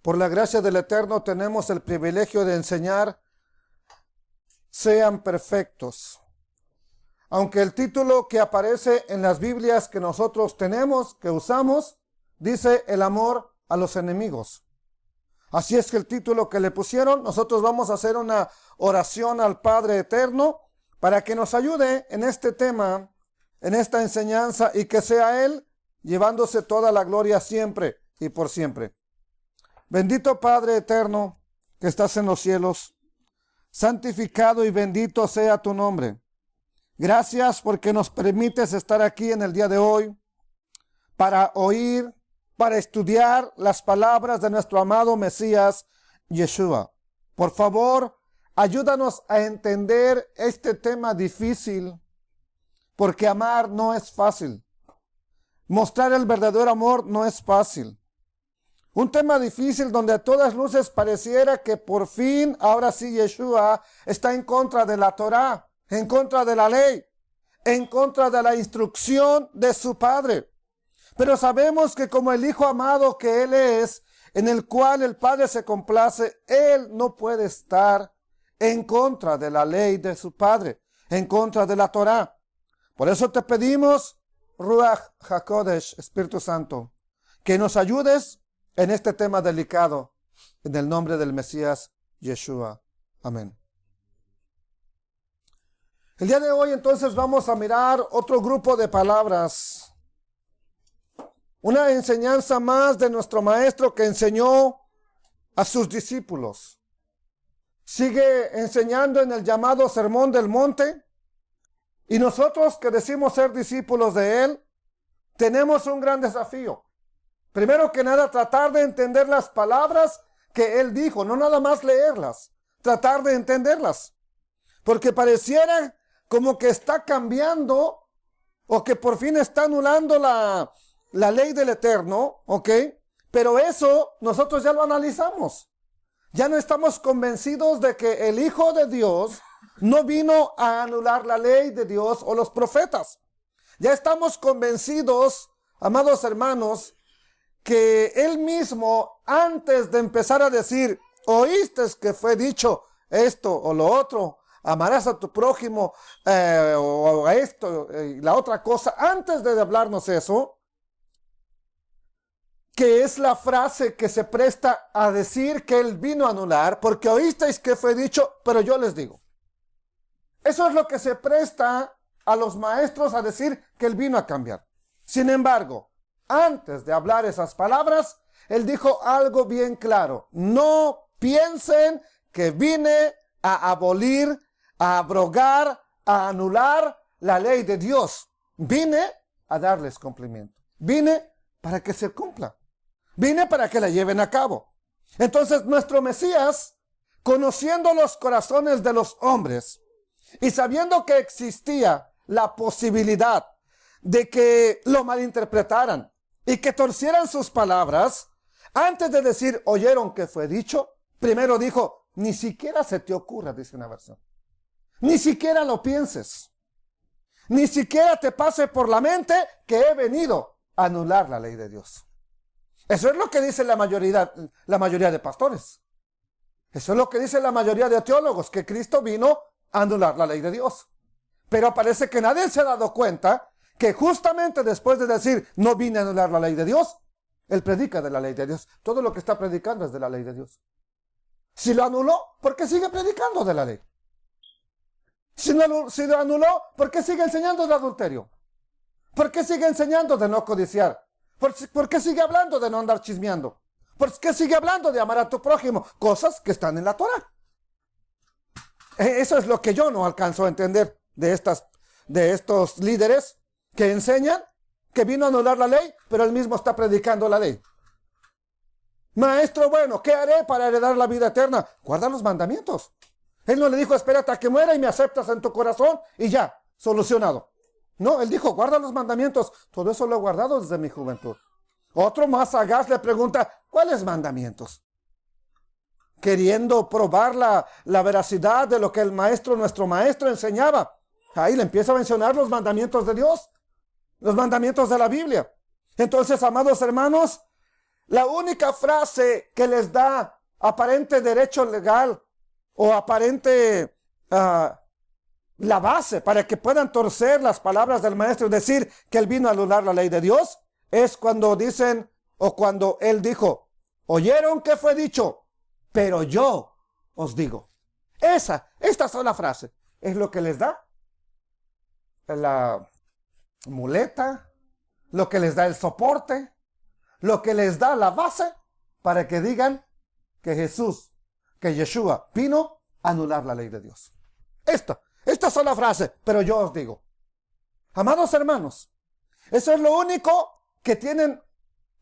Por la gracia del Eterno tenemos el privilegio de enseñar, sean perfectos. Aunque el título que aparece en las Biblias que nosotros tenemos, que usamos, dice el amor a los enemigos. Así es que el título que le pusieron, nosotros vamos a hacer una oración al Padre Eterno para que nos ayude en este tema, en esta enseñanza, y que sea Él llevándose toda la gloria siempre y por siempre. Bendito Padre Eterno, que estás en los cielos, santificado y bendito sea tu nombre. Gracias porque nos permites estar aquí en el día de hoy para oír, para estudiar las palabras de nuestro amado Mesías, Yeshua. Por favor, ayúdanos a entender este tema difícil, porque amar no es fácil. Mostrar el verdadero amor no es fácil. Un tema difícil donde a todas luces pareciera que por fin, ahora sí, Yeshua está en contra de la Torá, en contra de la ley, en contra de la instrucción de su Padre. Pero sabemos que como el Hijo amado que Él es, en el cual el Padre se complace, Él no puede estar en contra de la ley de su Padre, en contra de la Torá. Por eso te pedimos, Ruach HaKodesh, Espíritu Santo, que nos ayudes en este tema delicado, en el nombre del Mesías Yeshua. Amén. El día de hoy entonces vamos a mirar otro grupo de palabras. Una enseñanza más de nuestro Maestro que enseñó a sus discípulos. Sigue enseñando en el llamado Sermón del Monte. Y nosotros que decimos ser discípulos de Él, tenemos un gran desafío. Primero que nada, tratar de entender las palabras que Él dijo, no nada más leerlas, tratar de entenderlas. Porque pareciera como que está cambiando o que por fin está anulando la ley del Eterno, ¿ok? Pero eso nosotros ya lo analizamos. Ya no estamos convencidos de que el Hijo de Dios no vino a anular la ley de Dios o los profetas. Ya estamos convencidos, amados hermanos, que Él mismo, antes de empezar a decir, oíste que fue dicho esto o lo otro, amarás a tu prójimo o a esto y la otra cosa, antes de hablarnos eso, que es la frase que se presta a decir que Él vino a anular, porque oísteis que fue dicho, pero yo les digo. Eso es lo que se presta a los maestros a decir que Él vino a cambiar. Sin embargo, antes de hablar esas palabras, Él dijo algo bien claro. No piensen que vine a abolir, a abrogar, a anular la ley de Dios. Vine a darles cumplimiento. Vine para que se cumpla. Vine para que la lleven a cabo. Entonces nuestro Mesías, conociendo los corazones de los hombres y sabiendo que existía la posibilidad de que lo malinterpretaran y que torcieran sus palabras, antes de decir, oyeron que fue dicho, primero dijo, ni siquiera se te ocurra, dice una versión. Ni siquiera lo pienses. Ni siquiera te pase por la mente que he venido a anular la ley de Dios. Eso es lo que dice la mayoría de pastores. Eso es lo que dice la mayoría de teólogos, que Cristo vino a anular la ley de Dios. Pero parece que nadie se ha dado cuenta que justamente después de decir, no vine a anular la ley de Dios, Él predica de la ley de Dios. Todo lo que está predicando es de la ley de Dios. Si lo anuló, ¿por qué sigue predicando de la ley? Si lo anuló, ¿por qué sigue enseñando de adulterio? ¿Por qué sigue enseñando de no codiciar? ¿Por qué sigue hablando de no andar chismeando? ¿Por qué sigue hablando de amar a tu prójimo? Cosas que están en la Torá. Eso es lo que yo no alcanzo a entender de estos líderes que enseñan que vino a anular la ley, pero él mismo está predicando la ley. Maestro, bueno, ¿qué haré para heredar la vida eterna? Guarda los mandamientos. Él no le dijo, espérate a que muera y me aceptas en tu corazón y ya, solucionado. No, él dijo, guarda los mandamientos. Todo eso lo he guardado desde mi juventud. Otro más sagaz le pregunta, ¿cuáles mandamientos? Queriendo probar la veracidad de lo que nuestro maestro enseñaba. Ahí le empieza a mencionar los mandamientos de Dios, los mandamientos de la Biblia. Entonces, amados hermanos, la única frase que les da aparente derecho legal o aparente la base para que puedan torcer las palabras del maestro y decir que él vino a anular la ley de Dios, es cuando dicen, o cuando él dijo, oyeron que fue dicho, pero yo os digo. Esta sola frase es lo que les da la muleta, lo que les da el soporte, lo que les da la base para que digan que Yeshua vino a anular la ley de Dios. Esta sola frase, pero yo os digo. Amados hermanos, eso es lo único que tienen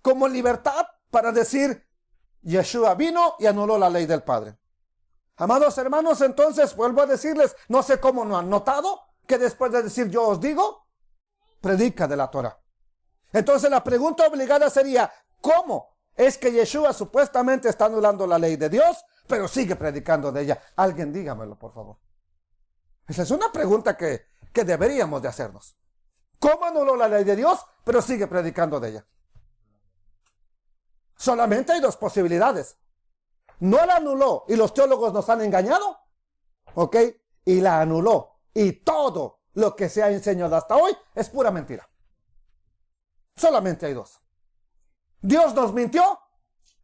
como libertad para decir Yeshua vino y anuló la ley del Padre. Amados hermanos, entonces vuelvo a decirles, no sé cómo no han notado que después de decir yo os digo, predica de la Torah. Entonces la pregunta obligada sería, ¿cómo es que Yeshua supuestamente está anulando la ley de Dios, pero sigue predicando de ella? Alguien dígamelo, por favor. Esa es una pregunta que deberíamos de hacernos. ¿Cómo anuló la ley de Dios, pero sigue predicando de ella? Solamente hay dos posibilidades. No la anuló y los teólogos nos han engañado, ¿ok? Y la anuló. Y todo lo que se ha enseñado hasta hoy es pura mentira. Solamente hay dos. Dios nos mintió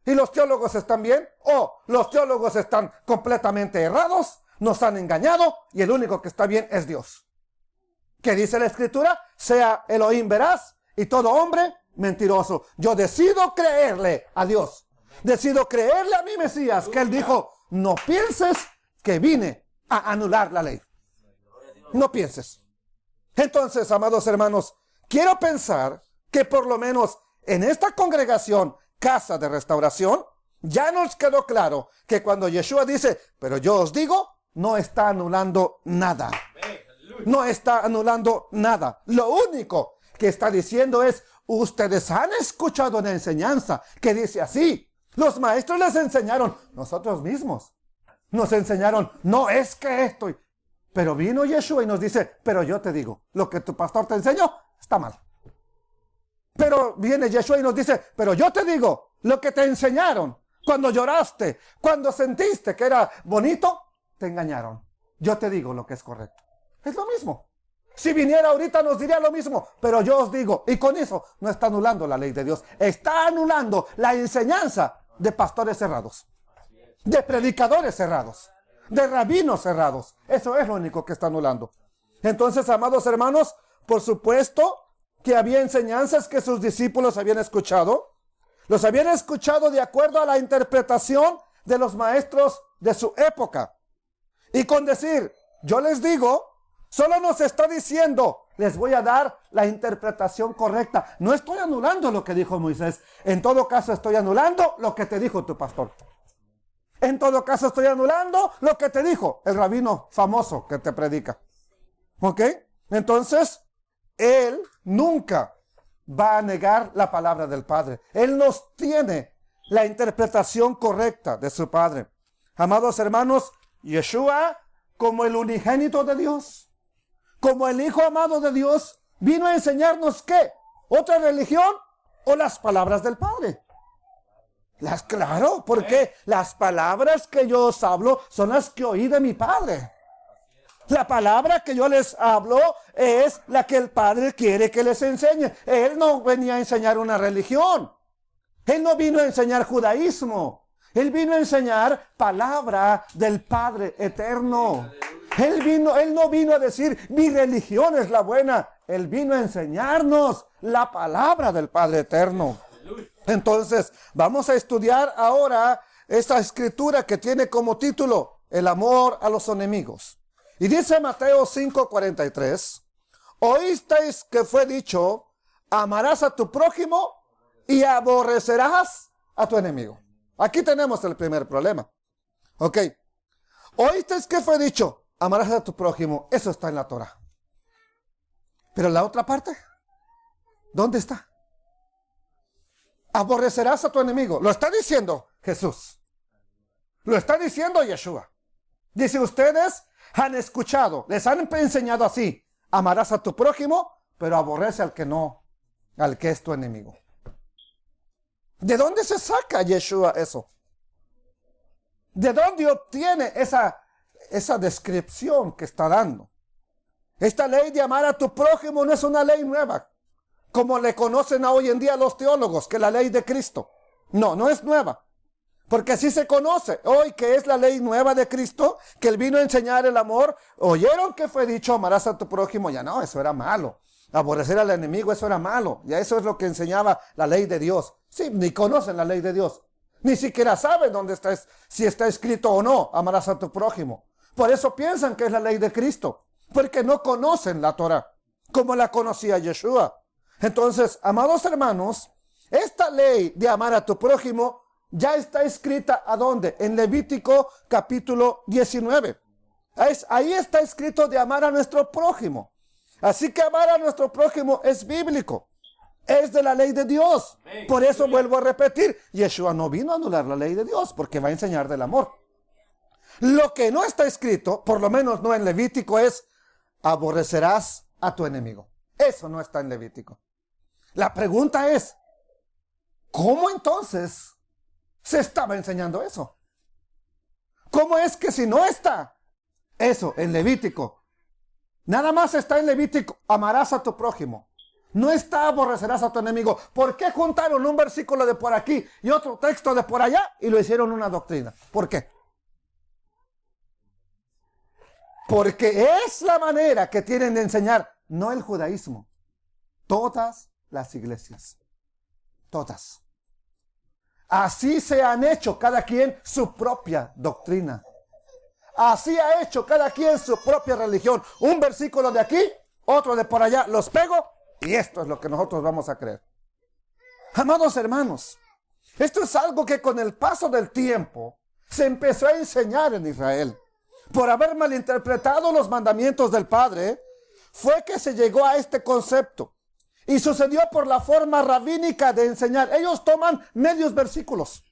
y los teólogos están bien, o los teólogos están completamente errados, nos han engañado y el único que está bien es Dios. ¿Qué dice la Escritura? Sea Elohim veraz y todo hombre mentiroso. Yo decido creerle a Dios. Decido creerle a mi Mesías, que él dijo, no pienses que vine a anular la ley. No pienses. Entonces, amados hermanos, quiero pensar que por lo menos en esta congregación, Casa de Restauración, ya nos quedó claro que cuando Yeshua dice, pero yo os digo, no está anulando nada. No está anulando nada. Lo único que está diciendo es, ustedes han escuchado una enseñanza que dice así. Los maestros les enseñaron, nosotros mismos nos enseñaron, no es que esto. Pero vino Yeshua y nos dice, pero yo te digo, lo que tu pastor te enseñó está mal. Pero viene Yeshua y nos dice, pero yo te digo, lo que te enseñaron, cuando lloraste, cuando sentiste que era bonito, te engañaron. Yo te digo lo que es correcto. Es lo mismo. Si viniera ahorita nos diría lo mismo, pero yo os digo, y con eso no está anulando la ley de Dios, está anulando la enseñanza de pastores cerrados, de predicadores cerrados, de rabinos cerrados. Eso es lo único que está anulando. Entonces, amados hermanos, por supuesto que había enseñanzas que sus discípulos habían escuchado. Los habían escuchado de acuerdo a la interpretación de los maestros de su época. Y con decir, yo les digo, solo nos está diciendo, les voy a dar la interpretación correcta. No estoy anulando lo que dijo Moisés. En todo caso estoy anulando lo que te dijo tu pastor. En todo caso estoy anulando lo que te dijo el rabino famoso que te predica. ¿Ok? Entonces, él nunca va a negar la palabra del Padre. Él nos tiene la interpretación correcta de su Padre. Amados hermanos, Yeshua, como el unigénito de Dios, como el Hijo amado de Dios, vino a enseñarnos ¿qué? ¿Otra religión o las palabras del Padre? Claro, porque las palabras que yo os hablo son las que oí de mi Padre. La palabra que yo les hablo es la que el Padre quiere que les enseñe. Él no venía a enseñar una religión. Él no vino a enseñar judaísmo. Él vino a enseñar palabra del Padre eterno. Él no vino a decir, mi religión es la buena. Él vino a enseñarnos la palabra del Padre eterno. Entonces, vamos a estudiar ahora esta escritura que tiene como título, el amor a los enemigos. Y dice Mateo 5:43, oísteis que fue dicho, amarás a tu prójimo y aborrecerás a tu enemigo. Aquí tenemos el primer problema. Ok. Oísteis que fue dicho, amarás a tu prójimo. Eso está en la Torah. Pero la otra parte, ¿dónde está? Aborrecerás a tu enemigo. Lo está diciendo Jesús. Lo está diciendo Yeshua. Dice, ustedes han escuchado, les han enseñado así, amarás a tu prójimo, pero aborrece al que es tu enemigo. ¿De dónde se saca Yeshua eso? ¿De dónde obtiene esa descripción que está dando? Esta ley de amar a tu prójimo no es una ley nueva, como le conocen hoy en día los teólogos, que la ley de Cristo. No, no es nueva. Porque así se conoce hoy que es la ley nueva de Cristo, que Él vino a enseñar el amor. Oyeron que fue dicho, amarás a tu prójimo. Ya no, eso era malo. Aborrecer al enemigo, eso era malo. Ya eso es lo que enseñaba la ley de Dios. Sí, ni conocen la ley de Dios. Ni siquiera saben dónde está, si está escrito o no, amarás a tu prójimo. Por eso piensan que es la ley de Cristo. Porque no conocen la Torah, como la conocía Yeshua. Entonces, amados hermanos, esta ley de amar a tu prójimo ya está escrita, ¿a dónde? En Levítico capítulo 19. Ahí está escrito de amar a nuestro prójimo. Así que amar a nuestro prójimo es bíblico. Es de la ley de Dios. Por eso vuelvo a repetir, Yeshua no vino a anular la ley de Dios, porque va a enseñar del amor. Lo que no está escrito, por lo menos no en Levítico, es aborrecerás a tu enemigo. Eso no está en Levítico. La pregunta es, ¿cómo entonces se estaba enseñando eso? ¿Cómo es que si no está eso en Levítico, nada más está en Levítico, amarás a tu prójimo, no está aborrecerás a tu enemigo? ¿Por qué juntaron un versículo de por aquí y otro texto de por allá y lo hicieron una doctrina? ¿Por qué? Porque es la manera que tienen de enseñar, no el judaísmo, todas las iglesias, todas. Así se han hecho cada quien su propia doctrina. Así ha hecho cada quien su propia religión. Un versículo de aquí, otro de por allá, los pego y esto es lo que nosotros vamos a creer. Amados hermanos, esto es algo que con el paso del tiempo se empezó a enseñar en Israel. Por haber malinterpretado los mandamientos del Padre, fue que se llegó a este concepto. Y sucedió por la forma rabínica de enseñar. Ellos toman medios versículos.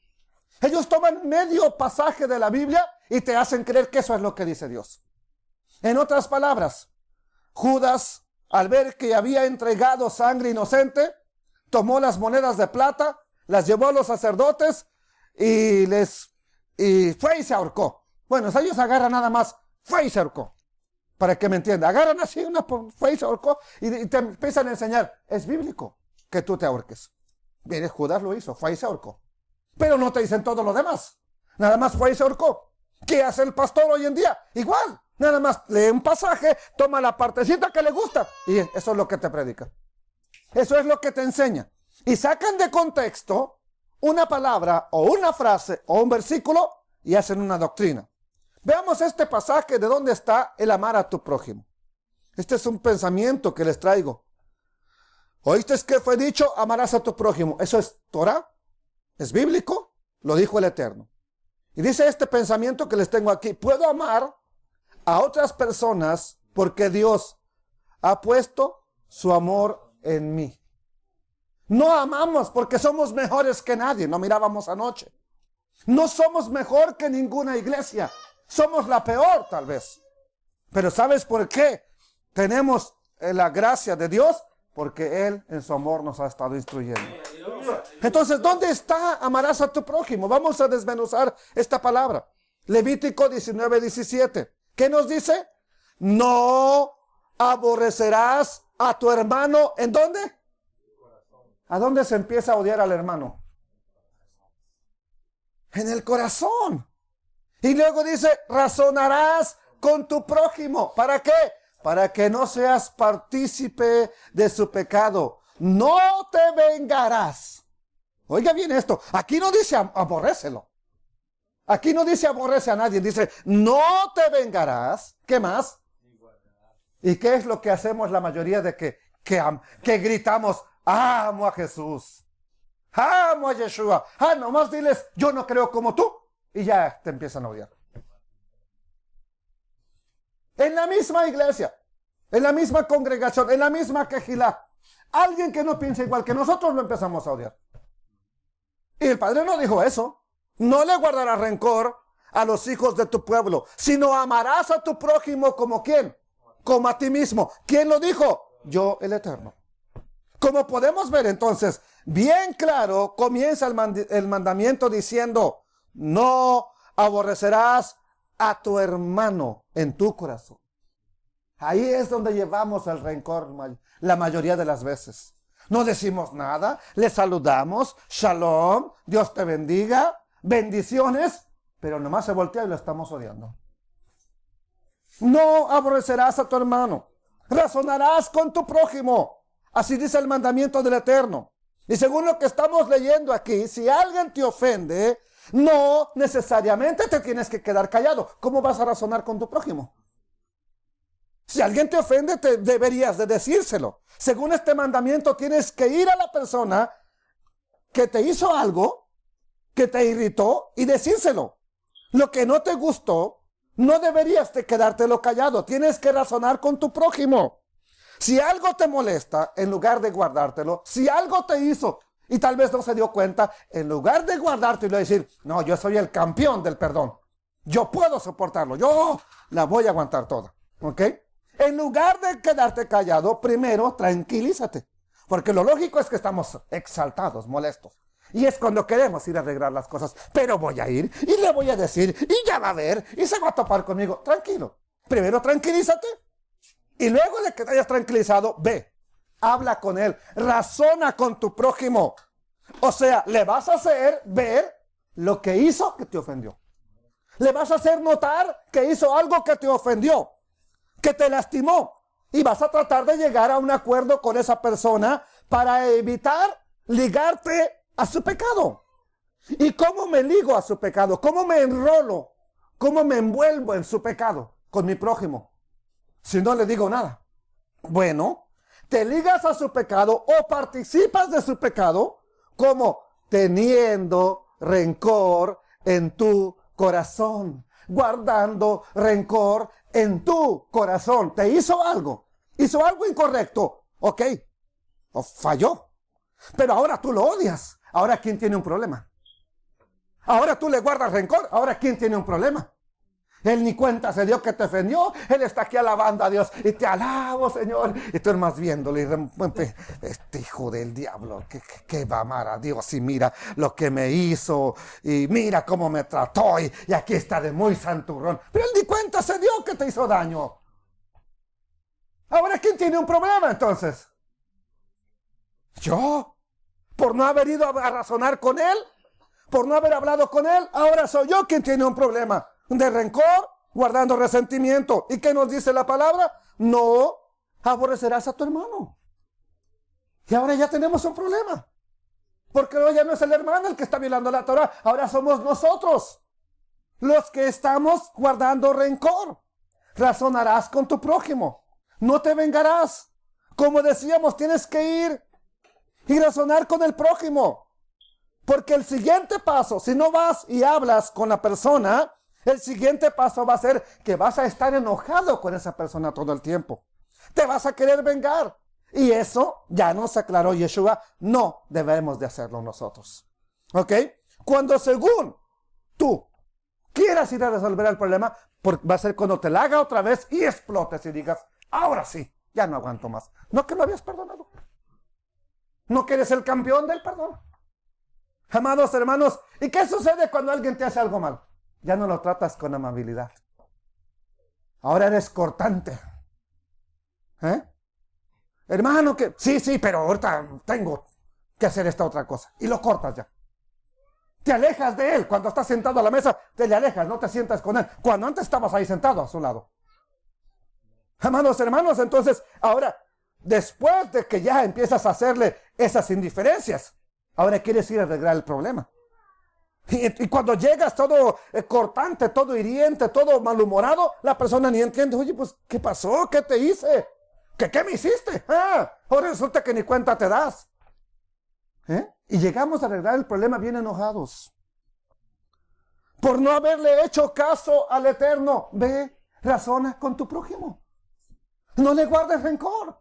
Ellos toman medio pasaje de la Biblia y te hacen creer que eso es lo que dice Dios. En otras palabras, Judas, al ver que había entregado sangre inocente, tomó las monedas de plata, las llevó a los sacerdotes y fue y se ahorcó. Bueno, ellos agarran nada más, fue y se ahorcó. Para que me entienda, agarran así fue y se ahorcó y te empiezan a enseñar, es bíblico que tú te ahorques. Mire, Judas lo hizo, fue y se ahorcó. Pero no te dicen todo lo demás. Nada más fue y se ahorcó. ¿Qué hace el pastor hoy en día? Igual, nada más lee un pasaje, toma la partecita que le gusta y eso es lo que te predica. Eso es lo que te enseña. Y sacan de contexto una palabra o una frase o un versículo y hacen una doctrina. Veamos este pasaje de dónde está el amar a tu prójimo. Este es un pensamiento que les traigo. ¿Oíste que fue dicho? Amarás a tu prójimo. ¿Eso es Torah? ¿Es bíblico? Lo dijo el Eterno. Y dice este pensamiento que les tengo aquí. Puedo amar a otras personas porque Dios ha puesto su amor en mí. No amamos porque somos mejores que nadie. No mirábamos anoche. No somos mejor que ninguna iglesia. Somos la peor tal vez. Pero ¿sabes por qué tenemos la gracia de Dios? Porque Él en su amor nos ha estado instruyendo. Entonces, ¿dónde está amarás a tu prójimo? Vamos a desmenuzar esta palabra. Levítico 19:17. ¿Qué nos dice? No aborrecerás a tu hermano. ¿En dónde? ¿A dónde se empieza a odiar al hermano? En el corazón. Y luego dice, razonarás con tu prójimo. ¿Para qué? Para que no seas partícipe de su pecado. No te vengarás. Oiga bien esto. Aquí no dice aborrécelo. Aquí no dice aborrece a nadie. Dice, no te vengarás. ¿Qué más? ¿Y qué es lo que hacemos la mayoría de que gritamos, amo a Jesús? Amo a Yeshua. Nomás diles, yo no creo como tú. Y ya te empiezan a odiar. En la misma iglesia, en la misma congregación, en la misma quejilá, alguien que no piensa igual que nosotros lo empezamos a odiar. Y el Padre no dijo eso. No le guardarás rencor a los hijos de tu pueblo, sino amarás a tu prójimo como ¿quién? Como a ti mismo. ¿Quién lo dijo? Yo, el Eterno. Como podemos ver entonces, bien claro, comienza el mandamiento diciendo, no aborrecerás a tu hermano en tu corazón. Ahí es donde llevamos el rencor la mayoría de las veces. No decimos nada, le saludamos, shalom, Dios te bendiga, bendiciones, pero nomás se voltea y lo estamos odiando. No aborrecerás a tu hermano, razonarás con tu prójimo. Así dice el mandamiento del Eterno. Y según lo que estamos leyendo aquí, si alguien te ofende, no necesariamente te tienes que quedar callado. ¿Cómo vas a razonar con tu prójimo? Si alguien te ofende, te deberías de decírselo. Según este mandamiento, tienes que ir a la persona que te hizo algo, que te irritó, y decírselo. Lo que no te gustó, no deberías de quedártelo callado. Tienes que razonar con tu prójimo. Si algo te molesta, en lugar de guardártelo, si algo te hizo y tal vez no se dio cuenta, en lugar de guardártelo y decir, no, yo soy el campeón del perdón, yo puedo soportarlo, yo la voy a aguantar toda, ¿ok? En lugar de quedarte callado, primero tranquilízate, porque lo lógico es que estamos exaltados, molestos, y es cuando queremos ir a arreglar las cosas, pero voy a ir y le voy a decir, y ya va a ver, y se va a topar conmigo. Tranquilo, primero tranquilízate, y luego de que te hayas tranquilizado, ve, habla con él, razona con tu prójimo. O sea, le vas a hacer ver lo que hizo que te ofendió. Le vas a hacer notar que hizo algo que te ofendió, que te lastimó. Y vas a tratar de llegar a un acuerdo con esa persona para evitar ligarte a su pecado. ¿Y cómo me ligo a su pecado? ¿Cómo me enrolo? ¿Cómo me envuelvo en su pecado con mi prójimo? Si no le digo nada. Bueno, te ligas a su pecado o participas de su pecado como teniendo rencor en tu corazón, guardando rencor en tu corazón. Te hizo algo incorrecto, ok, o falló, pero ahora tú lo odias. Ahora, ¿quién tiene un problema? Ahora tú le guardas rencor. Ahora, ¿quién tiene un problema? Él ni cuenta se dio que te ofendió. Él está aquí alabando a Dios. Y te alabo, Señor. Y tú más viéndole. Este hijo del diablo. Que va a amar a Dios. Y mira lo que me hizo. Y mira cómo me trató. Y aquí está de muy santurrón. Pero él ni cuenta se dio que te hizo daño. Ahora, ¿quién tiene un problema entonces? ¿Yo? ¿Por no haber ido a razonar con él? ¿Por no haber hablado con él? Ahora soy yo quien tiene un problema de rencor, guardando resentimiento. ¿Y qué nos dice la palabra? No aborrecerás a tu hermano. Y ahora ya tenemos un problema. Porque ahora ya no es el hermano el que está violando la Torah. Ahora somos nosotros los que estamos guardando rencor. Razonarás con tu prójimo. No te vengarás. Como decíamos, tienes que ir y razonar con el prójimo. Porque el siguiente paso, si no vas y hablas con la persona, el siguiente paso va a ser que vas a estar enojado con esa persona todo el tiempo. Te vas a querer vengar. Y eso ya nos aclaró Yeshua, no debemos de hacerlo nosotros. ¿Ok? Cuando según tú quieras ir a resolver el problema, va a ser cuando te la haga otra vez y explotes y digas, ahora sí, ya no aguanto más. No que lo habías perdonado. No que eres el campeón del perdón. Amados hermanos, ¿y qué sucede cuando alguien te hace algo mal? Ya no lo tratas con amabilidad. Ahora eres cortante. Hermano, que sí, pero ahorita tengo que hacer esta otra cosa. Y lo cortas ya. Te alejas de él. Cuando estás sentado a la mesa, te le alejas, no te sientas con él. Cuando antes estabas ahí sentado a su lado. Amados hermanos, entonces, ahora, después de que ya empiezas a hacerle esas indiferencias, ahora quieres ir a arreglar el problema. Y cuando llegas todo cortante, todo hiriente, todo malhumorado, la persona ni entiende. Oye, pues, ¿qué pasó? ¿Qué te hice? ¿Qué me hiciste? Ahora resulta que ni cuenta te das. Y llegamos a arreglar el problema bien enojados. Por no haberle hecho caso al Eterno. Ve, razona con tu prójimo. No le guardes rencor.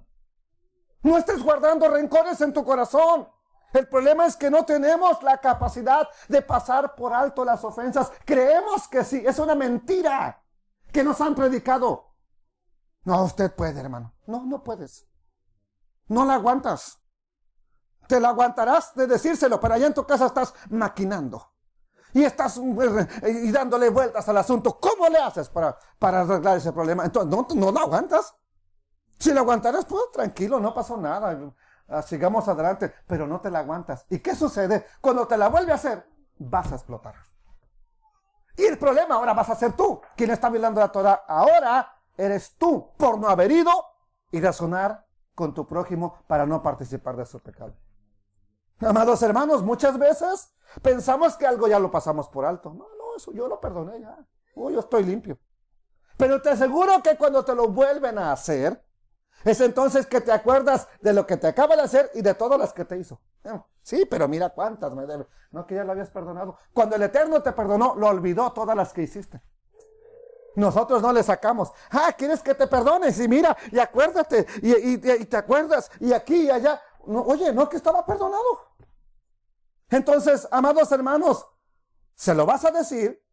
No estés guardando rencores en tu corazón. El problema es que no tenemos la capacidad de pasar por alto las ofensas. Creemos que sí. Es una mentira que nos han predicado. No, usted puede, hermano. No puedes. No la aguantas. Te la aguantarás de decírselo, pero allá en tu casa estás maquinando. Y estás y dándole vueltas al asunto. ¿Cómo le haces para arreglar ese problema? Entonces, no lo aguantas. Si lo aguantaras, pues tranquilo, no pasó nada. Sigamos adelante, pero no te la aguantas. ¿Y qué sucede? Cuando te la vuelve a hacer, vas a explotar. Y el problema ahora vas a ser tú. Quien está violando la Torah ahora eres tú, por no haber ido y razonar con tu prójimo para no participar de su pecado. Amados hermanos, muchas veces pensamos que algo ya lo pasamos por alto. No, eso yo lo perdoné ya. Yo estoy limpio. Pero te aseguro que cuando te lo vuelven a hacer, es entonces que te acuerdas de lo que te acaba de hacer y de todas las que te hizo. Sí, pero mira cuántas me debe. No, que ya lo habías perdonado. Cuando el Eterno te perdonó, lo olvidó todas las que hiciste. Nosotros no le sacamos. ¿Quieres que te perdones? Y mira, y acuérdate, y te acuerdas, y aquí y allá. No, oye, no, que estaba perdonado. Entonces, amados hermanos, se lo vas a decir,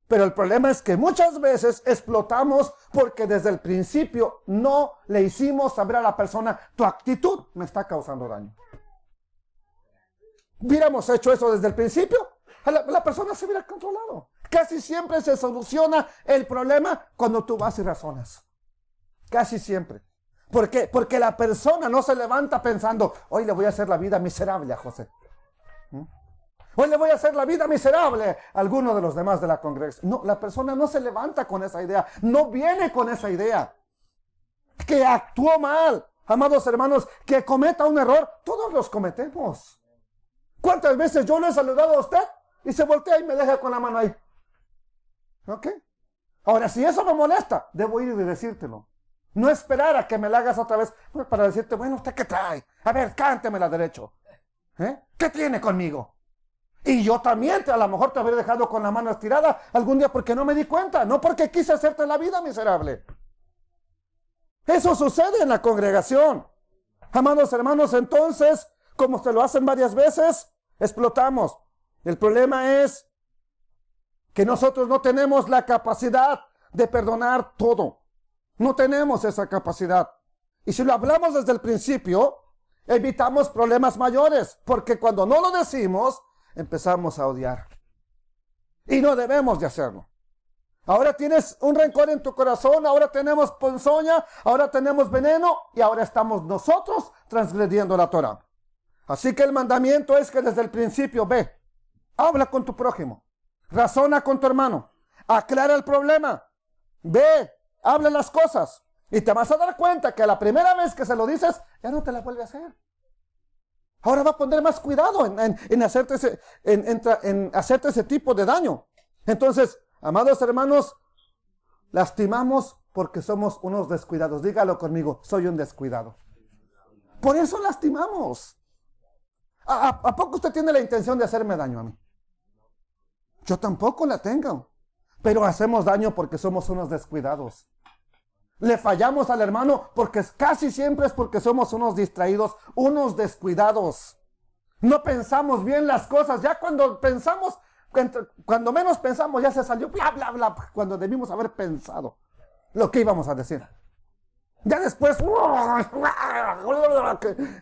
pero el problema es que muchas veces explotamos porque desde el principio no le hicimos saber a la persona, tu actitud me está causando daño. Hubiéramos hecho eso desde el principio, la persona se hubiera controlado. Casi siempre se soluciona el problema cuando tú vas y razonas. Casi siempre. ¿Por qué? Porque la persona no se levanta pensando, hoy le voy a hacer la vida miserable a José. Hoy le voy a hacer la vida miserable a alguno de los demás de la congregación. No, la persona no se levanta con esa idea. No viene con esa idea. Que actuó mal. Amados hermanos, que cometa un error, todos los cometemos. ¿Cuántas veces yo le he saludado a usted y se voltea y me deja con la mano ahí? ¿Ok? Ahora, si eso me molesta, debo ir y decírtelo. No esperar a que me la hagas otra vez para decirte, bueno, ¿usted qué trae? A ver, cántemela derecho. ¿Qué tiene conmigo? Y yo también a lo mejor te habré dejado con la mano estirada algún día porque no me di cuenta, no porque quise hacerte la vida miserable. Eso sucede en la congregación. Amados hermanos, entonces, como se lo hacen varias veces, explotamos. El problema es que nosotros no tenemos la capacidad de perdonar todo. No tenemos esa capacidad. Y si lo hablamos desde el principio, evitamos problemas mayores, porque cuando no lo decimos, empezamos a odiar. Y no debemos de hacerlo. Ahora tienes un rencor en tu corazón, ahora tenemos ponzoña, ahora tenemos veneno y ahora estamos nosotros transgrediendo la Torah. Así que el mandamiento es que desde el principio ve, habla con tu prójimo, razona con tu hermano, aclara el problema, ve, habla las cosas y te vas a dar cuenta que la primera vez que se lo dices, ya no te la vuelve a hacer. Ahora va a poner más cuidado en hacerte ese tipo de daño. Entonces, amados hermanos, lastimamos porque somos unos descuidados. Dígalo conmigo, soy un descuidado. Por eso lastimamos. ¿A poco usted tiene la intención de hacerme daño a mí? Yo tampoco la tengo. Pero hacemos daño porque somos unos descuidados. Le fallamos al hermano porque casi siempre es porque somos unos distraídos, unos descuidados. No pensamos bien las cosas. Ya cuando pensamos, cuando menos pensamos, ya se salió bla, bla, bla, cuando debimos haber pensado lo que íbamos a decir. Ya después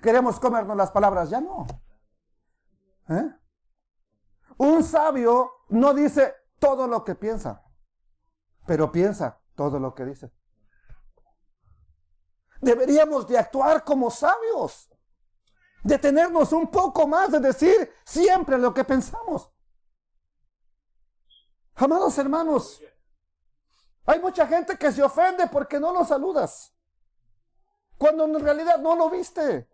queremos comernos las palabras. Ya no. Un sabio no dice todo lo que piensa, pero piensa todo lo que dice. Deberíamos de actuar como sabios, de tenernos un poco más, de decir siempre lo que pensamos. Amados hermanos, hay mucha gente que se ofende porque no lo saludas, cuando en realidad no lo viste.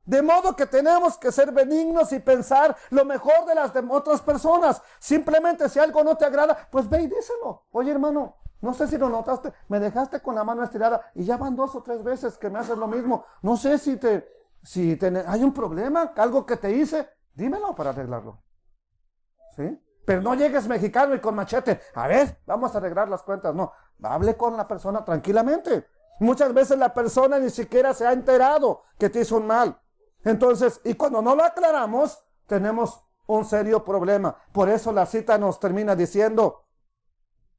De modo que tenemos que ser benignos y pensar lo mejor de las otras personas. Simplemente si algo no te agrada, pues ve y díselo. Oye, hermano, no sé si lo notaste, me dejaste con la mano estirada y ya van 2 o 3 veces que me haces lo mismo. No sé si hay un problema, algo que te hice, dímelo para arreglarlo. ¿Sí? Pero no llegues mexicano y con machete. A ver, vamos a arreglar las cuentas. No, hable con la persona tranquilamente. Muchas veces la persona ni siquiera se ha enterado que te hizo un mal. Entonces, y cuando no lo aclaramos, tenemos un serio problema. Por eso la cita nos termina diciendo,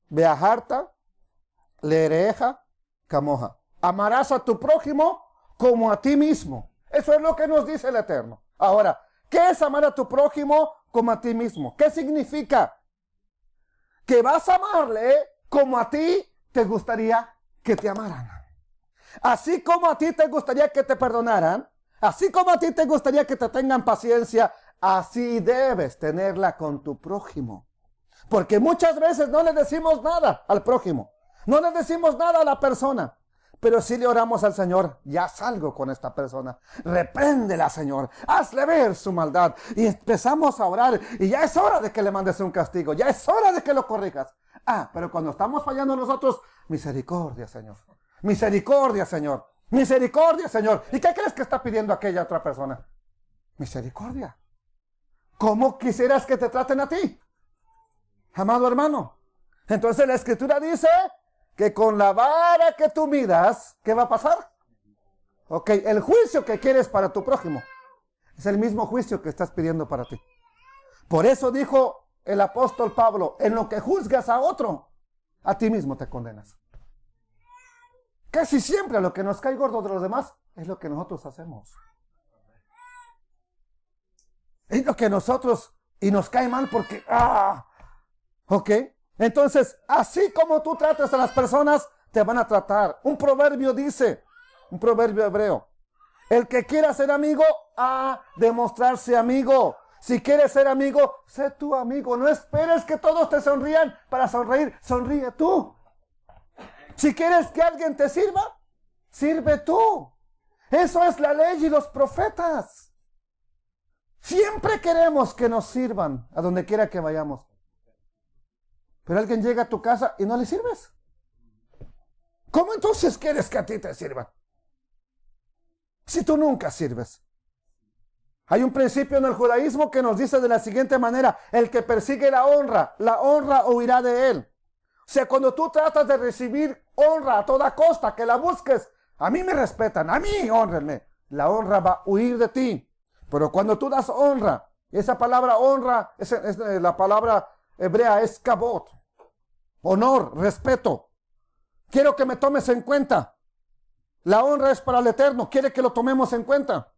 Beaharta, leereja, camoja. Amarás a tu prójimo como a ti mismo. Eso es lo que nos dice el Eterno. Ahora, ¿qué es amar a tu prójimo como a ti mismo? ¿Qué significa? Que vas a amarle como a ti te gustaría que te amaran. Así como a ti te gustaría que te perdonaran, así como a ti te gustaría que te tengan paciencia, así debes tenerla con tu prójimo. Porque muchas veces no le decimos nada al prójimo, no le decimos nada a la persona, pero sí le oramos al Señor: ya salgo con esta persona, repréndela, Señor, hazle ver su maldad. Y empezamos a orar y ya es hora de que le mandes un castigo, ya es hora de que lo corrijas. Pero cuando estamos fallando nosotros, misericordia, Señor, misericordia, Señor, misericordia, Señor. ¿Y qué crees que está pidiendo aquella otra persona? Misericordia. ¿Cómo quisieras que te traten a ti, amado hermano? Entonces la Escritura dice que con la vara que tú midas, ¿qué va a pasar? Ok, el juicio que quieres para tu prójimo es el mismo juicio que estás pidiendo para ti. Por eso dijo el apóstol Pablo: en lo que juzgas a otro, a ti mismo te condenas. Casi siempre lo que nos cae gordo de los demás es lo que nosotros hacemos. Es lo que nosotros, y nos cae mal porque, ok. Entonces, así como tú tratas a las personas, te van a tratar. Un proverbio dice, un proverbio hebreo: el que quiera ser amigo, de mostrarse amigo. Si quieres ser amigo, sé tu amigo. No esperes que todos te sonrían para sonreír. Sonríe tú. Si quieres que alguien te sirva, sirve tú. Eso es la ley y los profetas. Siempre queremos que nos sirvan a donde quiera que vayamos. Pero alguien llega a tu casa y no le sirves. ¿Cómo entonces quieres que a ti te sirvan? Si tú nunca sirves. Hay un principio en el judaísmo que nos dice de la siguiente manera: el que persigue la honra huirá de él. O sea, cuando tú tratas de recibir honra a toda costa, que la busques: a mí me respetan, a mí honrenme, la honra va a huir de ti. Pero cuando tú das honra, esa palabra honra, la palabra hebrea es kabod, honor, respeto. Quiero que me tomes en cuenta. La honra es para el Eterno, quiere que lo tomemos en cuenta.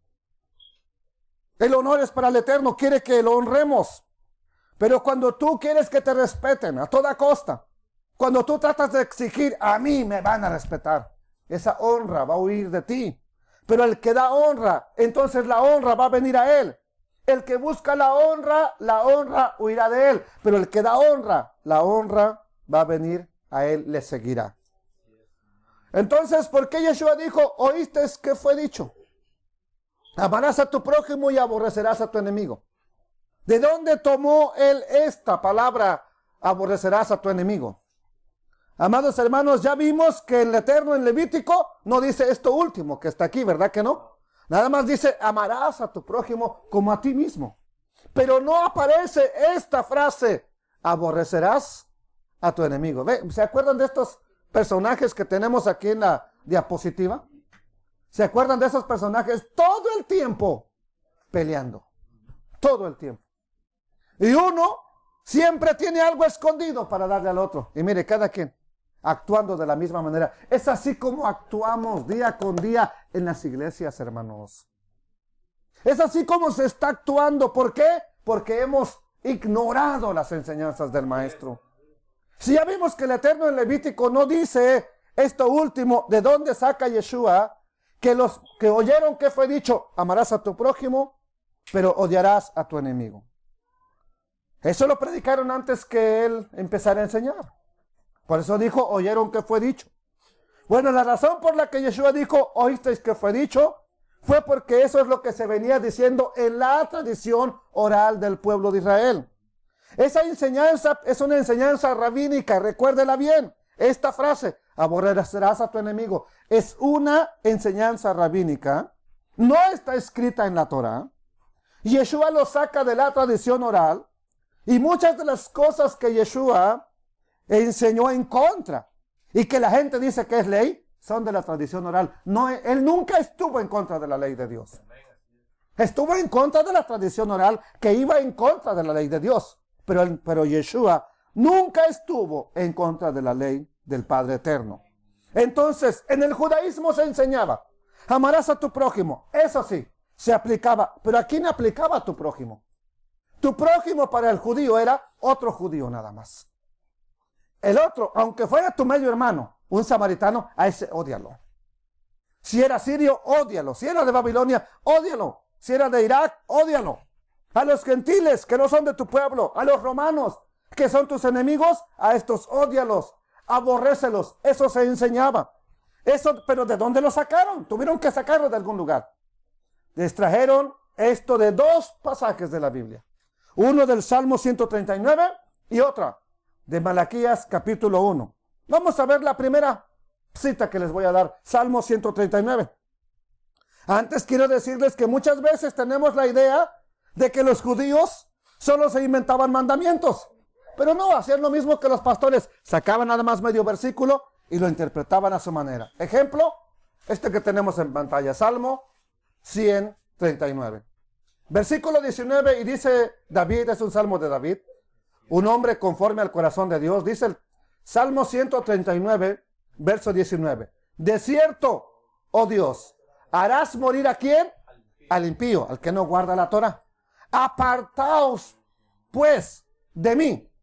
El honor es para el Eterno, quiere que lo honremos. Pero cuando tú quieres que te respeten a toda costa, cuando tú tratas de exigir: a mí me van a respetar, esa honra va a huir de ti. Pero el que da honra, entonces la honra va a venir a él. El que busca la honra huirá de él. Pero el que da honra, la honra va a venir a él, le seguirá. Entonces, ¿por qué Yeshua dijo: oíste que fue dicho? Amarás a tu prójimo y aborrecerás a tu enemigo. ¿De dónde tomó él esta palabra: aborrecerás a tu enemigo? Amados hermanos, ya vimos que el Eterno en Levítico no dice esto último que está aquí, ¿verdad que no? Nada más dice: amarás a tu prójimo como a ti mismo. Pero no aparece esta frase: aborrecerás a tu enemigo. ¿Se acuerdan de estos personajes que tenemos aquí en la diapositiva? ¿Se acuerdan de esos personajes? Todo el tiempo peleando. Todo el tiempo. Y uno siempre tiene algo escondido para darle al otro. Y mire, cada quien actuando de la misma manera. Es así como actuamos día con día en las iglesias, hermanos. Es así como se está actuando. ¿Por qué? Porque hemos ignorado las enseñanzas del Maestro. Si ya vimos que el Eterno en Levítico no dice esto último, ¿de dónde saca Yeshua? Que los que oyeron que fue dicho: amarás a tu prójimo, pero odiarás a tu enemigo. Eso lo predicaron antes que él empezara a enseñar. Por eso dijo: oyeron que fue dicho. Bueno, la razón por la que Yeshua dijo: oísteis que fue dicho, fue porque eso es lo que se venía diciendo en la tradición oral del pueblo de Israel. Esa enseñanza es una enseñanza rabínica, recuérdela bien. Esta frase: aborrecerás a tu enemigo, es una enseñanza rabínica. No está escrita en la Torah. Yeshua lo saca de la tradición oral. Y muchas de las cosas que Yeshua enseñó en contra y que la gente dice que es ley, son de la tradición oral. No, él nunca estuvo en contra de la ley de Dios. Estuvo en contra de la tradición oral que iba en contra de la ley de Dios. Pero Yeshua nunca estuvo en contra de la ley del Padre Eterno. Entonces, en el judaísmo se enseñaba: amarás a tu prójimo. Eso sí, se aplicaba. Pero ¿a quién aplicaba a tu prójimo? Tu prójimo para el judío era otro judío nada más. El otro, aunque fuera tu medio hermano, un samaritano, a ese ódialo. Si era sirio, ódialo. Si era de Babilonia, ódialo. Si era de Irak, ódialo. A los gentiles que no son de tu pueblo, a los romanos que son tus enemigos, a estos ódialos, aborrécelos. Eso se enseñaba. Eso, pero ¿de dónde lo sacaron? Tuvieron que sacarlo de algún lugar. Extrajeron esto de dos pasajes de la Biblia. Uno del Salmo 139 y otra de Malaquías capítulo 1. Vamos a ver la primera cita que les voy a dar. Salmo 139. Antes quiero decirles que muchas veces tenemos la idea de que los judíos solo se inventaban mandamientos. Pero no, hacían lo mismo que los pastores. Sacaban nada más medio versículo y lo interpretaban a su manera. Ejemplo, este que tenemos en pantalla. Salmo 139. Versículo 19, y dice David, es un salmo de David, un hombre conforme al corazón de Dios. Dice el Salmo 139, verso 19. De cierto, oh Dios, harás morir ¿a quién? Al impío, al que no guarda la Torah. Apartaos, pues, de mí,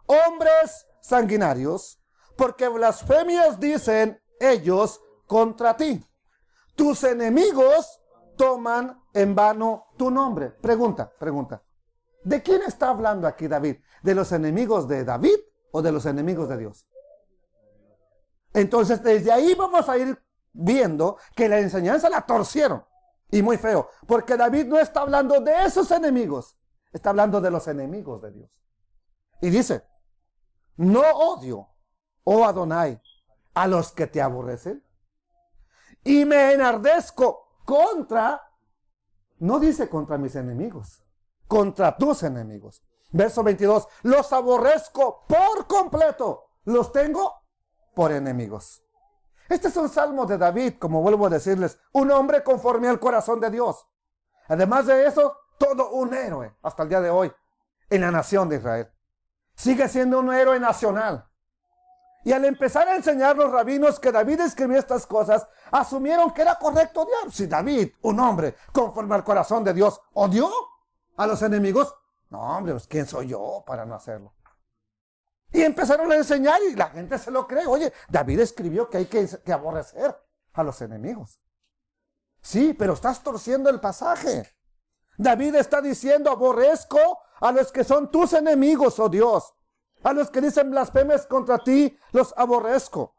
hombres sanguinarios, porque blasfemias dicen ellos contra ti. Tus enemigos toman en vano tu nombre. Pregunta. ¿De quién está hablando aquí David? ¿De los enemigos de David o de los enemigos de Dios? Entonces, desde ahí vamos a ir viendo que la enseñanza la torcieron. Y muy feo. Porque David no está hablando de esos enemigos. Está hablando de los enemigos de Dios. Y dice, no odio, oh Adonai, a los que te aborrecen. Y me enardezco contra, no dice contra mis enemigos, contra tus enemigos. Verso 22, los aborrezco por completo, los tengo por enemigos. Este es un salmo de David, como vuelvo a decirles, un hombre conforme al corazón de Dios. Además de eso, todo un héroe hasta el día de hoy en la nación de Israel. Sigue siendo un héroe nacional. Y al empezar a enseñar los rabinos que David escribió estas cosas, asumieron que era correcto odiar. Si David, un hombre conforme al corazón de Dios, odió a los enemigos, no hombre, pues ¿quién soy yo para no hacerlo? Y empezaron a enseñar y la gente se lo cree. Oye, David escribió que hay que aborrecer a los enemigos. Sí, pero estás torciendo el pasaje. David está diciendo, aborrezco a los que son tus enemigos, oh Dios. A los que dicen blasfemias contra ti, los aborrezco.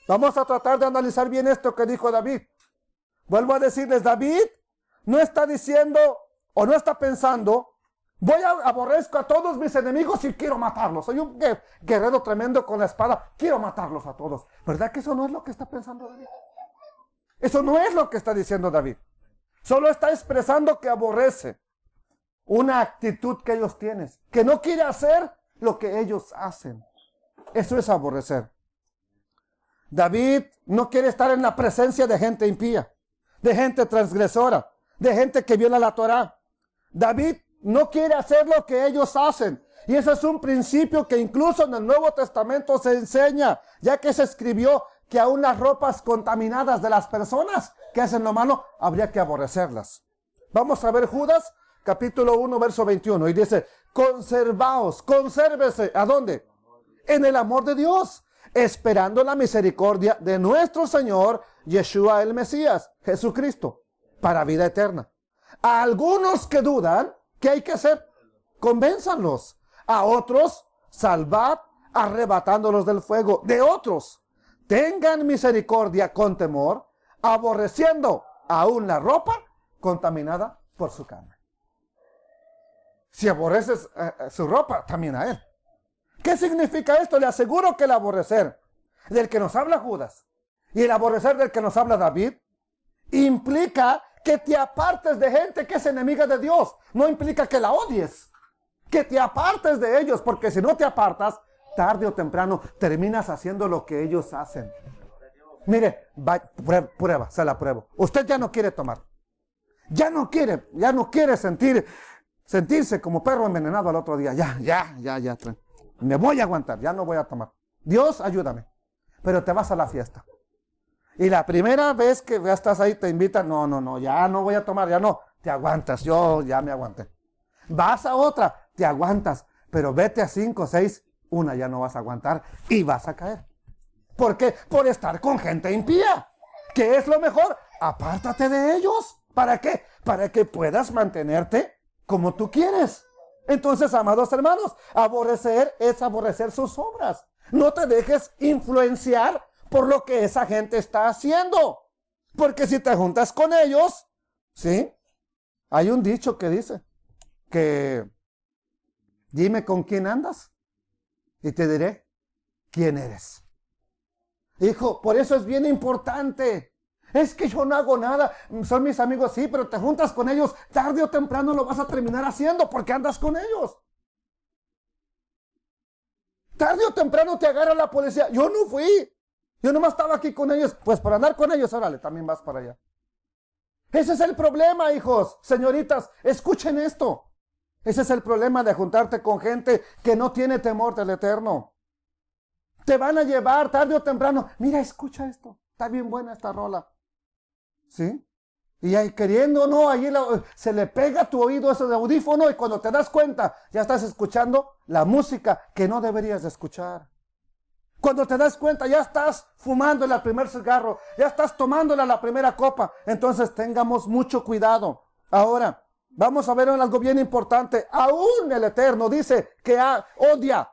Vamos a tratar de analizar bien esto que dijo David. Vuelvo a decirles, David no está diciendo o no está pensando, aborrezco a todos mis enemigos y quiero matarlos. Soy un guerrero tremendo con la espada, quiero matarlos a todos. ¿Verdad que eso no es lo que está pensando David? Eso no es lo que está diciendo David. Solo está expresando que aborrece una actitud que ellos tienen, que no quiere hacer lo que ellos hacen. Eso es aborrecer. David no quiere estar en la presencia de gente impía, de gente transgresora, de gente que viola la Torah. David no quiere hacer lo que ellos hacen. Y eso es un principio que incluso en el Nuevo Testamento se enseña, ya que se escribió que aún las ropas contaminadas de las personas que hacen lo malo, habría que aborrecerlas. Vamos a ver Judas, capítulo 1, verso 21, y dice, conservaos, consérvese, ¿a dónde? En el amor de Dios, esperando la misericordia de nuestro Señor, Yeshua el Mesías, Jesucristo, para vida eterna. A algunos que dudan, ¿qué hay que hacer? Convénzanlos. A otros, salvad, arrebatándolos del fuego. De otros, tengan misericordia con temor, aborreciendo aún la ropa contaminada por su carne. Si aborreces su ropa, también a él. ¿Qué significa esto? Le aseguro que el aborrecer del que nos habla Judas y el aborrecer del que nos habla David implica que te apartes de gente que es enemiga de Dios. No implica que la odies. Que te apartes de ellos, porque si no te apartas, tarde o temprano terminas haciendo lo que ellos hacen. Mire, prueba, se la pruebo. Usted ya no quiere tomar. Ya no quiere sentirse como perro envenenado al otro día. Ya. Me voy a aguantar, ya no voy a tomar. Dios, ayúdame. Pero te vas a la fiesta. Y la primera vez que ya estás ahí te invitan, no, ya no voy a tomar, ya no. te aguantas, yo ya me aguanté. Vas a otra, te aguantas, pero vete a 5, 6, una ya no vas a aguantar y vas a caer. ¿Por qué? Por estar con gente impía. ¿Qué es lo mejor? Apártate de ellos. ¿Para qué? Para que puedas mantenerte como tú quieres. Entonces, amados hermanos, aborrecer es aborrecer sus obras. No te dejes influenciar por lo que esa gente está haciendo. Porque si te juntas con ellos, ¿sí? Hay un dicho que dice que dime con quién andas y te diré quién eres. Hijo, por eso es bien importante. Es que yo no hago nada, son mis amigos, sí, pero te juntas con ellos, tarde o temprano lo vas a terminar haciendo porque andas con ellos. Tarde o temprano te agarra la policía. Yo no fui, yo nomás estaba aquí con ellos. Pues por andar con ellos, órale, también vas para allá. Ese es el problema, hijos, señoritas, escuchen esto. Ese es el problema de juntarte con gente que no tiene temor del Eterno. Te van a llevar tarde o temprano. Mira, escucha esto, está bien buena esta rola. ¿Sí? Y ahí queriendo o no, ahí se le pega a tu oído eso de audífono y cuando te das cuenta, ya estás escuchando la música que no deberías de escuchar. Cuando te das cuenta, ya estás fumando el primer cigarro, ya estás tomándola la primera copa. Entonces tengamos mucho cuidado. Ahora, vamos a ver algo bien importante. Aún el Eterno dice que odia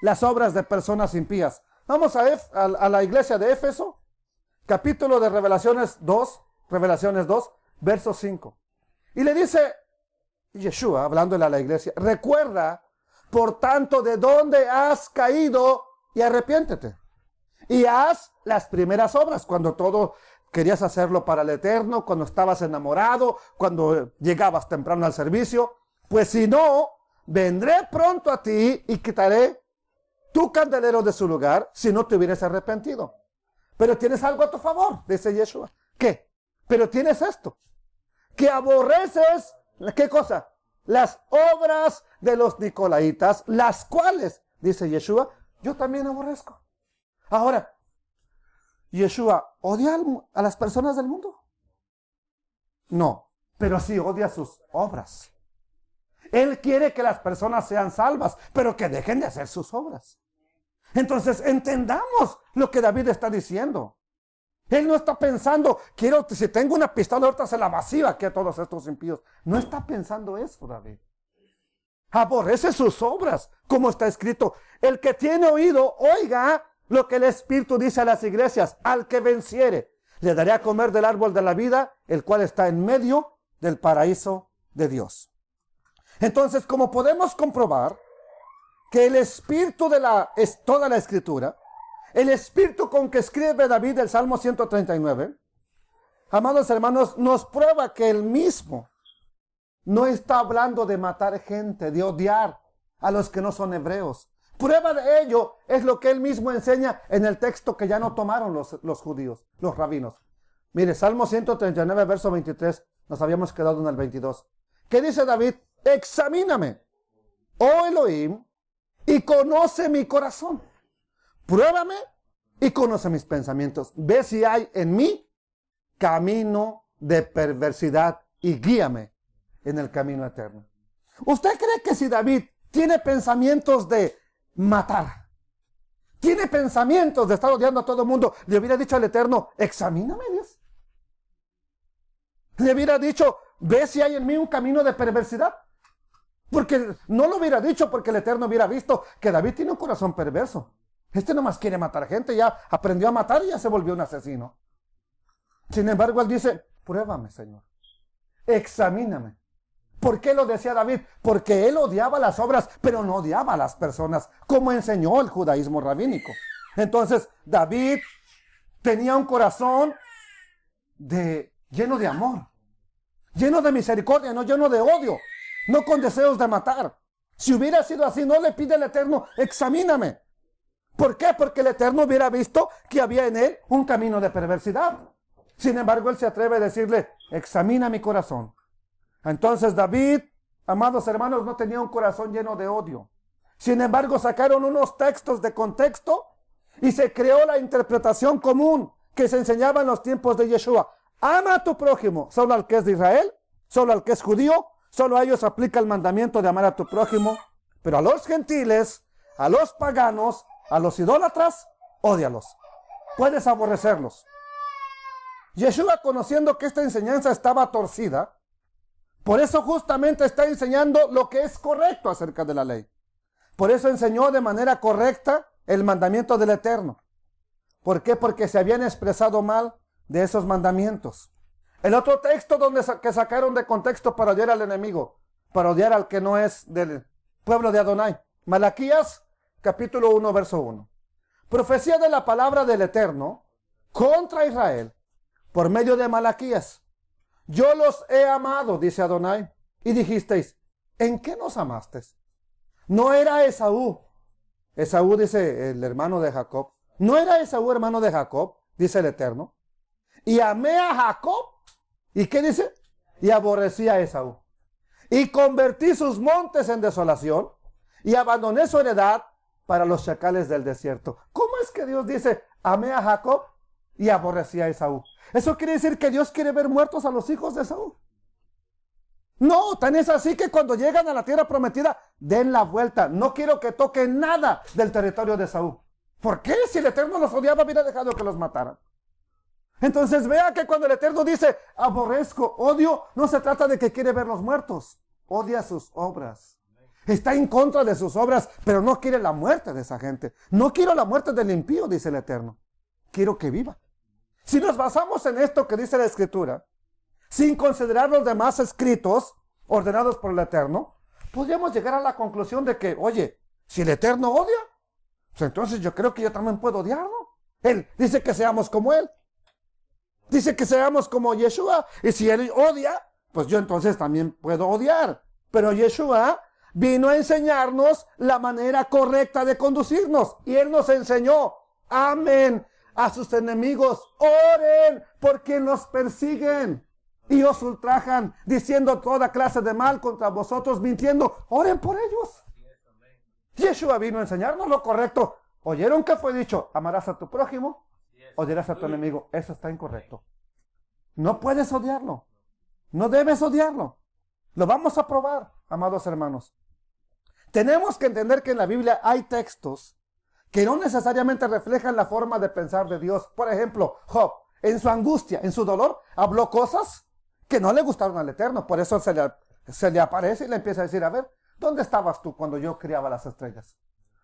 las obras de personas impías. Vamos a la iglesia de Éfeso, capítulo de Revelaciones 2, verso 5. Y le dice Yeshua, hablándole a la iglesia, recuerda, por tanto, de dónde has caído y arrepiéntete. Y haz las primeras obras, cuando todo querías hacerlo para el Eterno, cuando estabas enamorado, cuando llegabas temprano al servicio. Pues si no, vendré pronto a ti y quitaré tu candelero de su lugar si no te hubieras arrepentido. Pero tienes algo a tu favor, dice Yeshua. ¿Qué? Pero tienes esto, que aborreces, ¿qué cosa? Las obras de los nicolaitas, las cuales, dice Yeshua, yo también aborrezco. Ahora, ¿Yeshua odia a las personas del mundo? No, pero sí odia sus obras. Él quiere que las personas sean salvas, pero que dejen de hacer sus obras. Entonces, entendamos lo que David está diciendo. Él no está pensando, si tengo una pistola, ahorita se la vacío aquí a todos estos impíos. No está pensando eso, David. Aborrece sus obras, como está escrito. El que tiene oído, oiga lo que el Espíritu dice a las iglesias. Al que venciere, le daré a comer del árbol de la vida, el cual está en medio del paraíso de Dios. Entonces, como podemos comprobar que el Espíritu es toda la Escritura, el espíritu con que escribe David el Salmo 139, amados hermanos, nos prueba que él mismo no está hablando de matar gente, de odiar a los que no son hebreos. Prueba de ello es lo que él mismo enseña en el texto que ya no tomaron los judíos, los rabinos. Mire, Salmo 139, verso 23, nos habíamos quedado en el 22. ¿Qué dice David? Examíname, oh Elohim, y conoce mi corazón. Pruébame y conoce mis pensamientos. Ve si hay en mí camino de perversidad y guíame en el camino eterno. ¿Usted cree que si David tiene pensamientos de matar, tiene pensamientos de estar odiando a todo el mundo, le hubiera dicho al Eterno, examíname, Dios? Le hubiera dicho, ve si hay en mí un camino de perversidad. Porque no lo hubiera dicho porque el Eterno hubiera visto que David tiene un corazón perverso. Este nomás quiere matar gente, ya aprendió a matar y ya se volvió un asesino. Sin embargo, él dice, pruébame, Señor. Examíname. ¿Por qué lo decía David? Porque él odiaba las obras, pero no odiaba a las personas, como enseñó el judaísmo rabínico. Entonces, David tenía un corazón lleno de amor, lleno de misericordia, no lleno de odio, no con deseos de matar. Si hubiera sido así, no le pide al Eterno, examíname. ¿Por qué? Porque el Eterno hubiera visto que había en él un camino de perversidad. Sin embargo, él se atreve a decirle, examina mi corazón. Entonces David, amados hermanos, no tenía un corazón lleno de odio. Sin embargo, sacaron unos textos de contexto y se creó la interpretación común que se enseñaba en los tiempos de Yeshua. Ama a tu prójimo, solo al que es de Israel, Solo al que es judío, solo a ellos aplica el mandamiento de amar a tu prójimo. Pero a los gentiles, a los paganos, a los idólatras, ódialos. Puedes aborrecerlos. Yeshua, conociendo que esta enseñanza estaba torcida, por eso justamente está enseñando lo que es correcto acerca de la ley. Por eso enseñó de manera correcta el mandamiento del Eterno. ¿Por qué? Porque se habían expresado mal de esos mandamientos. El otro texto que sacaron de contexto para odiar al enemigo, para odiar al que no es del pueblo de Adonai. Malaquías, capítulo 1, verso 1. Profecía de la palabra del Eterno contra Israel por medio de Malaquías. Yo los he amado, dice Adonai. Y dijisteis, ¿en qué nos amasteis? No era Esaú. Esaú, dice el hermano de Jacob. No era Esaú hermano de Jacob, dice el Eterno. Y amé a Jacob. ¿Y qué dice? Y aborrecí a Esaú. Y convertí sus montes en desolación. Y abandoné su heredad para los chacales del desierto. ¿Cómo es que Dios dice, amé a Jacob y aborrecí a Esaú? Eso quiere decir que Dios quiere ver muertos a los hijos de Esaú. No, tan es así que cuando llegan a la tierra prometida, den la vuelta. No quiero que toquen nada del territorio de Esaú. ¿Por qué? Si el Eterno los odiaba, hubiera dejado que los mataran. Entonces vea que cuando el Eterno dice, aborrezco, odio, no se trata de que quiere verlos muertos. Odia sus obras. Está en contra de sus obras, pero no quiere la muerte de esa gente. No quiero la muerte del impío, dice el Eterno. Quiero que viva. Si nos basamos en esto que dice la Escritura, sin considerar los demás escritos ordenados por el Eterno, podríamos llegar a la conclusión de que, oye, si el Eterno odia, pues entonces yo creo que yo también puedo odiarlo. Él dice que seamos como Él. Dice que seamos como Yeshua. Y si Él odia, pues yo entonces también puedo odiar. Pero Yeshua vino a enseñarnos la manera correcta de conducirnos. Y Él nos enseñó, amen a sus enemigos, oren por quien los persiguen y os ultrajan, diciendo toda clase de mal contra vosotros, mintiendo, oren por ellos. Yeshua vino a enseñarnos lo correcto. ¿Oyeron qué fue dicho? Amarás a tu prójimo, odiarás a tu enemigo. Eso está incorrecto. No puedes odiarlo. No debes odiarlo. Lo vamos a probar, amados hermanos. Tenemos que entender que en la Biblia hay textos que no necesariamente reflejan la forma de pensar de Dios. Por ejemplo, Job, en su angustia, en su dolor, habló cosas que no le gustaron al Eterno. Por eso se le aparece y le empieza a decir, a ver, ¿dónde estabas tú cuando yo criaba las estrellas?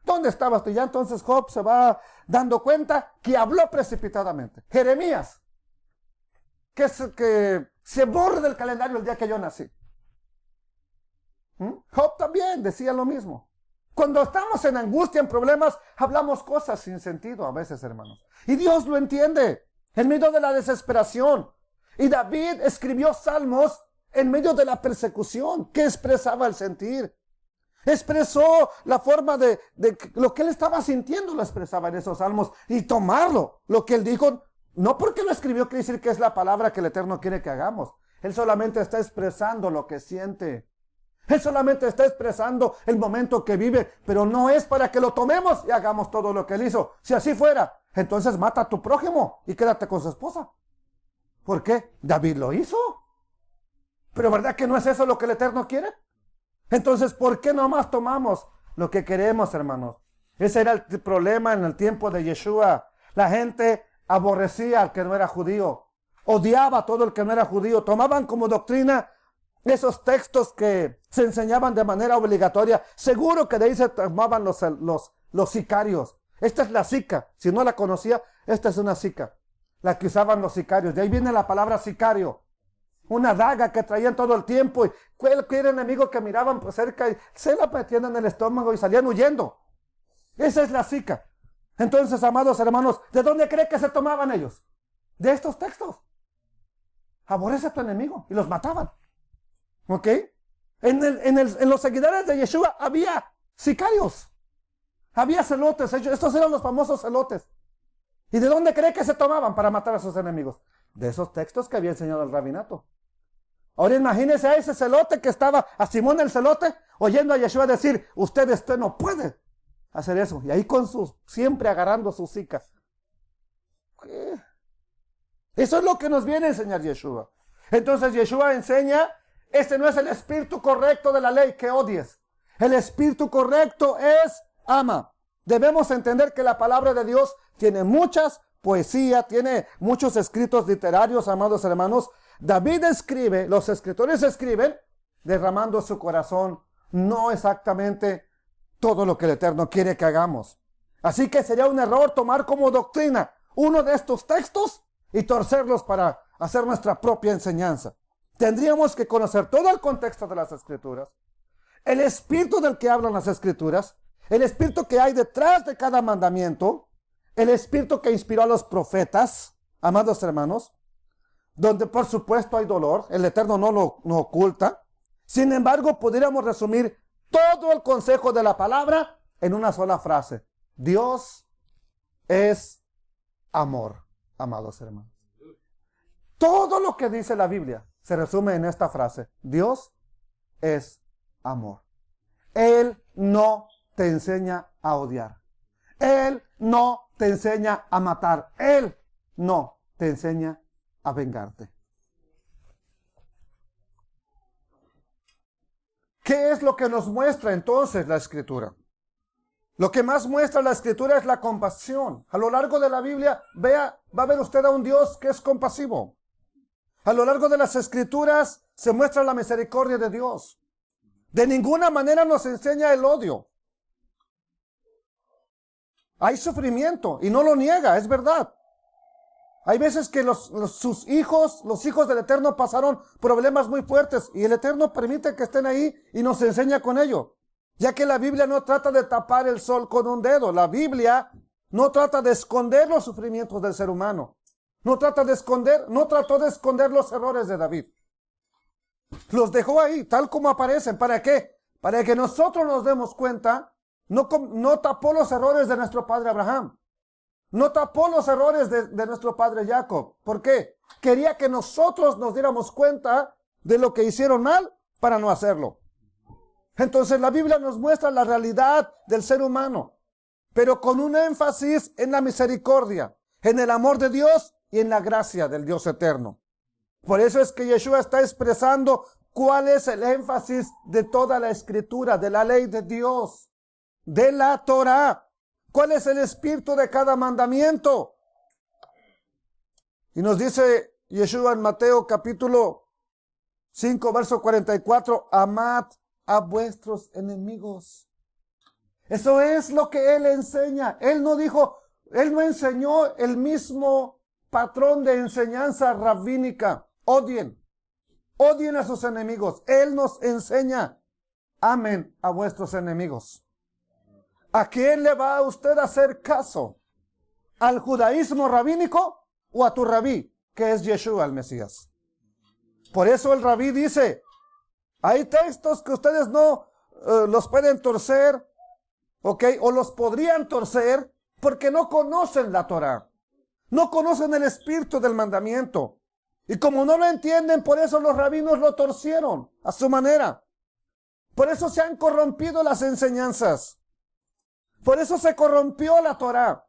¿Dónde estabas tú? Ya entonces Job se va dando cuenta que habló precipitadamente. Jeremías, que se borre del calendario el día que yo nací. Job también decía lo mismo. Cuando estamos en angustia, en problemas, hablamos cosas sin sentido a veces, hermanos. Y Dios lo entiende, en medio de la desesperación. Y David escribió salmos en medio de la persecución. ¿Qué expresaba el sentir? Expresó la forma de lo que él estaba sintiendo, lo expresaba en esos salmos. Y tomarlo, lo que él dijo, no porque lo escribió quiere decir que es la palabra que el Eterno quiere que hagamos. Él solamente está expresando lo que siente. Él solamente está expresando el momento que vive, pero no es para que lo tomemos y hagamos todo lo que él hizo. Si así fuera, entonces mata a tu prójimo y quédate con su esposa. ¿Por qué? David lo hizo. Pero ¿verdad que no es eso lo que el Eterno quiere? Entonces, ¿por qué nomás tomamos lo que queremos, hermanos? Ese era el problema en el tiempo de Yeshua. La gente aborrecía al que no era judío. Odiaba a todo el que no era judío. Tomaban como doctrina esos textos que se enseñaban de manera obligatoria. Seguro que de ahí se tomaban los sicarios. Esta es la sica. Si no la conocía, esta es una sica. La que usaban los sicarios. De ahí viene la palabra sicario. Una daga que traían todo el tiempo. Y cualquier enemigo que miraban por cerca y se la metían en el estómago y salían huyendo. Esa es la sica. Entonces, amados hermanos, ¿de dónde cree que se tomaban ellos? De estos textos. Aborrece a tu enemigo. Y los mataban. ¿Ok? En los seguidores de Yeshua había sicarios. Había celotes. Estos eran los famosos celotes. ¿Y de dónde cree que se tomaban para matar a sus enemigos? De esos textos que había enseñado el rabinato. Ahora imagínese a ese celote que estaba, a Simón el celote, oyendo a Yeshua decir, usted no puede hacer eso. Y ahí siempre agarrando sus sicas. ¿Qué? Eso es lo que nos viene a enseñar Yeshua. Entonces Yeshua enseña Ese no es el espíritu correcto de la ley, que odies. El espíritu correcto es ama. Debemos entender que la palabra de Dios tiene muchas poesías, tiene muchos escritos literarios, amados hermanos. David escribe, los escritores escriben, derramando su corazón, no exactamente todo lo que el Eterno quiere que hagamos. Así que sería un error tomar como doctrina uno de estos textos y torcerlos para hacer nuestra propia enseñanza. Tendríamos que conocer todo el contexto de las Escrituras, el espíritu del que hablan las Escrituras, el espíritu que hay detrás de cada mandamiento, el espíritu que inspiró a los profetas, amados hermanos, donde por supuesto hay dolor, el Eterno no lo oculta. Sin embargo, pudiéramos resumir todo el consejo de la palabra en una sola frase: Dios es amor, amados hermanos. Todo lo que dice la Biblia se resume en esta frase: Dios es amor. Él no te enseña a odiar. Él no te enseña a matar. Él no te enseña a vengarte. ¿Qué es lo que nos muestra entonces la Escritura? Lo que más muestra la Escritura es la compasión. A lo largo de la Biblia, va a ver usted a un Dios que es compasivo. A lo largo de las Escrituras se muestra la misericordia de Dios. De ninguna manera nos enseña el odio. Hay sufrimiento y no lo niega, es verdad. Hay veces que sus hijos, los hijos del Eterno, pasaron problemas muy fuertes y el Eterno permite que estén ahí y nos enseña con ello. Ya que la Biblia no trata de tapar el sol con un dedo. La Biblia no trata de esconder los sufrimientos del ser humano. No trató de esconder los errores de David. Los dejó ahí, tal como aparecen. ¿Para qué? Para que nosotros nos demos cuenta. No tapó los errores de nuestro padre Abraham. No tapó los errores de nuestro padre Jacob. ¿Por qué? Quería que nosotros nos diéramos cuenta de lo que hicieron mal para no hacerlo. Entonces la Biblia nos muestra la realidad del ser humano, pero con un énfasis en la misericordia, en el amor de Dios y en la gracia del Dios eterno. Por eso es que Yeshua está expresando cuál es el énfasis de toda la Escritura, de la ley de Dios, de la Torah. ¿Cuál es el espíritu de cada mandamiento? Y nos dice Yeshua en Mateo capítulo 5, verso 44, amad a vuestros enemigos. Eso es lo que Él enseña. Él no enseñó el mismo patrón de enseñanza rabínica. Odien a sus enemigos. Él nos enseña, amen a vuestros enemigos. ¿A quién le va a usted a hacer caso? ¿Al judaísmo rabínico o a tu rabí, que es Yeshua el Mesías? Por eso el rabí dice, hay textos que ustedes no los pueden torcer, ¿ok? O los podrían torcer porque no conocen la Torah. No conocen el espíritu del mandamiento. Y como no lo entienden, por eso los rabinos lo torcieron a su manera. Por eso se han corrompido las enseñanzas. Por eso se corrompió la Torah.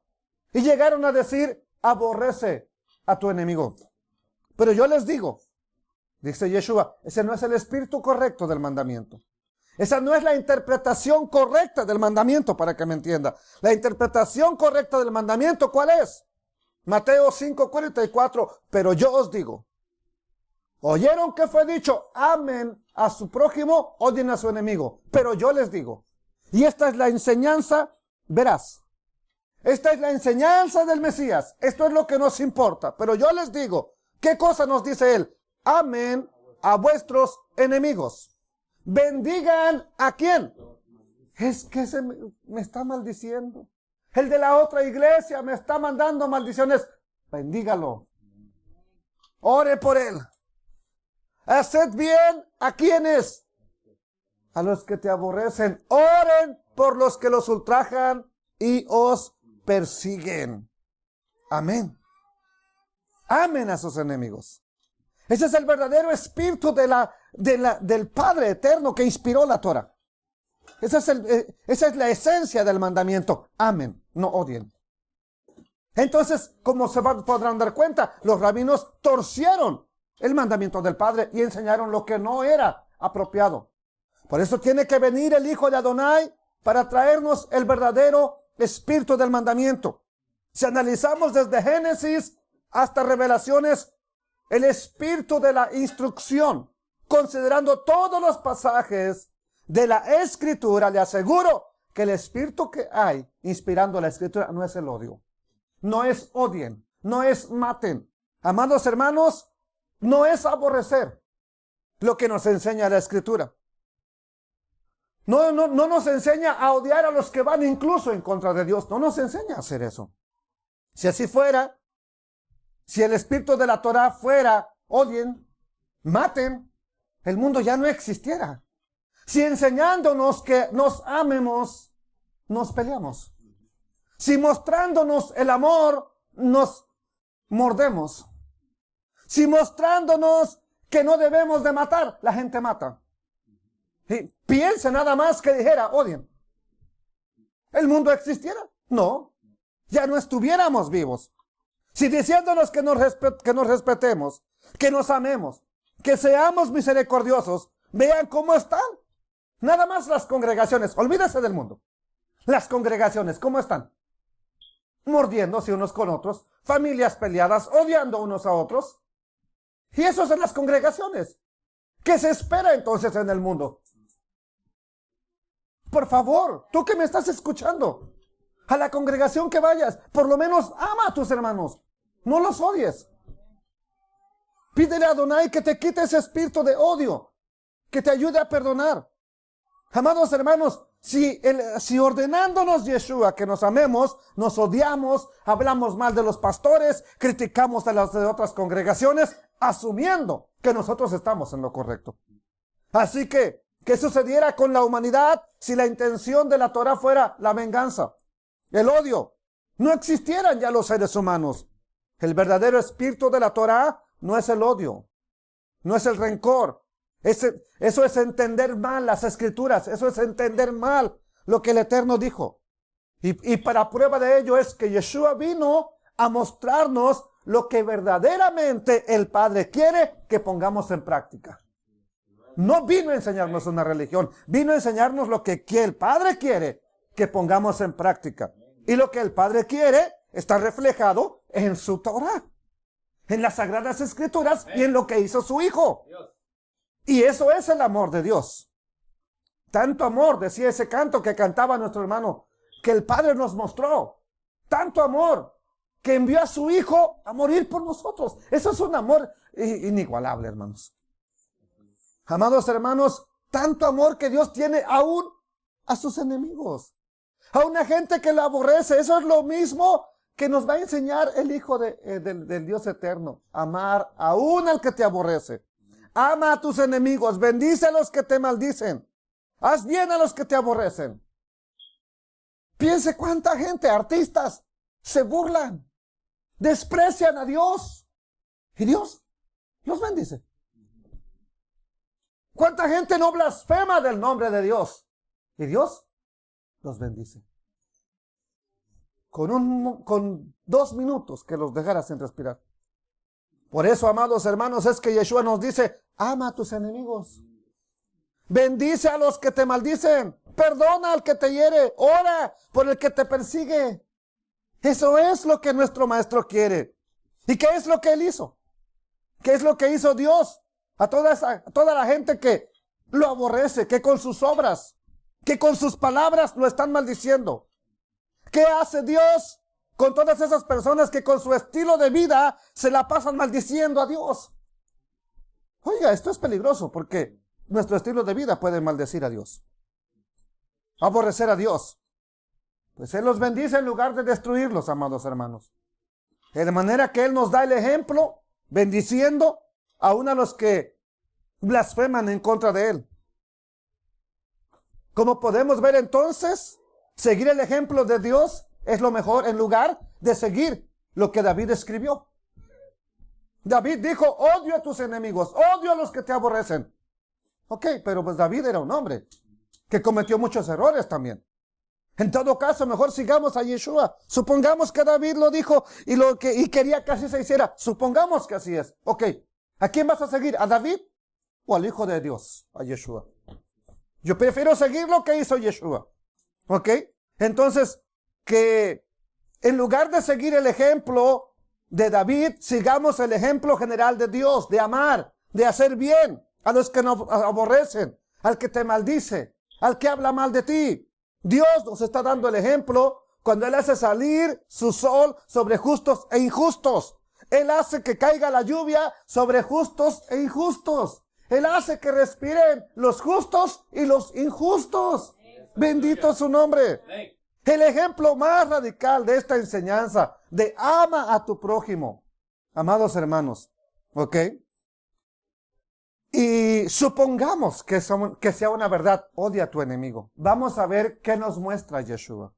Y llegaron a decir, aborrece a tu enemigo. Pero yo les digo, dice Yeshua, ese no es el espíritu correcto del mandamiento. Esa no es la interpretación correcta del mandamiento, para que me entienda. La interpretación correcta del mandamiento, ¿cuál es? Mateo 5:44, pero yo os digo, ¿oyeron que fue dicho? Amen a su prójimo, odien a su enemigo. Pero yo les digo, y esta es la enseñanza, verás, esta es la enseñanza del Mesías. Esto es lo que nos importa. Pero yo les digo, ¿qué cosa nos dice él? Amen a vuestros enemigos. Bendigan ¿a quién? Es que me está maldiciendo. El de la otra iglesia me está mandando maldiciones. Bendígalo. Ore por él. Haced bien ¿a quiénes? A los que te aborrecen. Oren por los que los ultrajan y os persiguen. Amén. Amen a sus enemigos. Ese es el verdadero espíritu del Padre eterno que inspiró la Torah. Esa es la esencia del mandamiento. Amen, no odien. Entonces, como podrán dar cuenta, los rabinos torcieron el mandamiento del Padre y enseñaron lo que no era apropiado. Por eso tiene que venir el Hijo de Adonai para traernos el verdadero espíritu del mandamiento. Si analizamos desde Génesis hasta Revelaciones, el espíritu de la instrucción, considerando todos los pasajes de la Escritura, le aseguro que el espíritu que hay inspirando la Escritura no es el odio. No es odien, no es maten. Amados hermanos, no es aborrecer lo que nos enseña la Escritura. No nos enseña a odiar a los que van incluso en contra de Dios. No nos enseña a hacer eso. Si así fuera, si el espíritu de la Torah fuera odien, maten, el mundo ya no existiera. Si enseñándonos que nos amemos, nos peleamos. Si mostrándonos el amor, nos mordemos. Si mostrándonos que no debemos de matar, la gente mata. Y piense nada más que dijera, odien. ¿El mundo existiera? No. Ya no estuviéramos vivos. Si diciéndonos que nos respetemos, que nos amemos, que seamos misericordiosos, vean cómo están. Nada más las congregaciones, olvídese del mundo. Las congregaciones, ¿cómo están? Mordiéndose unos con otros, familias peleadas, odiando unos a otros. Y eso es en las congregaciones. ¿Qué se espera entonces en el mundo? Por favor, tú que me estás escuchando, a la congregación que vayas, por lo menos ama a tus hermanos. No los odies. Pídele a Adonai que te quite ese espíritu de odio, que te ayude a perdonar. Amados hermanos, si ordenándonos Yeshua que nos amemos, nos odiamos, hablamos mal de los pastores, criticamos a las de otras congregaciones, asumiendo que nosotros estamos en lo correcto. Así que, ¿qué sucediera con la humanidad si la intención de la Torah fuera la venganza, el odio? No existieran ya los seres humanos. El verdadero espíritu de la Torah no es el odio, no es el rencor. Eso es entender mal las Escrituras, eso es entender mal lo que el Eterno dijo. Y para prueba de ello es que Yeshua vino a mostrarnos lo que verdaderamente el Padre quiere que pongamos en práctica. No vino a enseñarnos una religión, vino a enseñarnos lo que el Padre quiere que pongamos en práctica. Y lo que el Padre quiere está reflejado en su Torah, en las Sagradas Escrituras y en lo que hizo su Hijo. Y eso es el amor de Dios. Tanto amor, decía ese canto que cantaba nuestro hermano, que el Padre nos mostró. Tanto amor que envió a su Hijo a morir por nosotros. Eso es un amor inigualable, hermanos. Amados hermanos, tanto amor que Dios tiene aún a sus enemigos. A una gente que la aborrece. Eso es lo mismo que nos va a enseñar el Hijo del Dios eterno. Amar aún al que te aborrece. Ama a tus enemigos, bendice a los que te maldicen, haz bien a los que te aborrecen. Piense cuánta gente, artistas, se burlan, desprecian a Dios y Dios los bendice. Cuánta gente no blasfema del nombre de Dios y Dios los bendice. Con 2 minutos que los dejara sin respirar. Por eso, amados hermanos, es que Yeshua nos dice, ama a tus enemigos. Bendice a los que te maldicen. Perdona al que te hiere. Ora por el que te persigue. Eso es lo que nuestro Maestro quiere. ¿Y qué es lo que Él hizo? ¿Qué es lo que hizo Dios a toda la gente que lo aborrece, que con sus obras, que con sus palabras lo están maldiciendo? ¿Qué hace Dios con todas esas personas que con su estilo de vida se la pasan maldiciendo a Dios? Oiga, esto es peligroso porque nuestro estilo de vida puede maldecir a Dios, aborrecer a Dios. Pues Él los bendice en lugar de destruirlos, amados hermanos. De manera que Él nos da el ejemplo, bendiciendo aún a los que blasfeman en contra de Él. Como podemos ver entonces, seguir el ejemplo de Dios es lo mejor en lugar de seguir lo que David escribió. David dijo, odio a tus enemigos, odio a los que te aborrecen. Ok, pero pues David era un hombre que cometió muchos errores también. En todo caso, mejor sigamos a Yeshua. Supongamos que David lo dijo y quería que así se hiciera. Supongamos que así es. Ok, ¿A quién vas a seguir? ¿A David o al Hijo de Dios? A Yeshua. Yo prefiero seguir lo que hizo Yeshua. ¿Ok? Entonces, que en lugar de seguir el ejemplo de David, sigamos el ejemplo general de Dios, de amar, de hacer bien a los que nos aborrecen, al que te maldice, al que habla mal de ti. Dios nos está dando el ejemplo cuando Él hace salir su sol sobre justos e injustos. Él hace que caiga la lluvia sobre justos e injustos. Él hace que respiren los justos y los injustos. Bendito es su nombre. El ejemplo más radical de esta enseñanza de ama a tu prójimo, amados hermanos, ¿ok? Y supongamos que sea una verdad, odia a tu enemigo. Vamos a ver qué nos muestra Yeshua.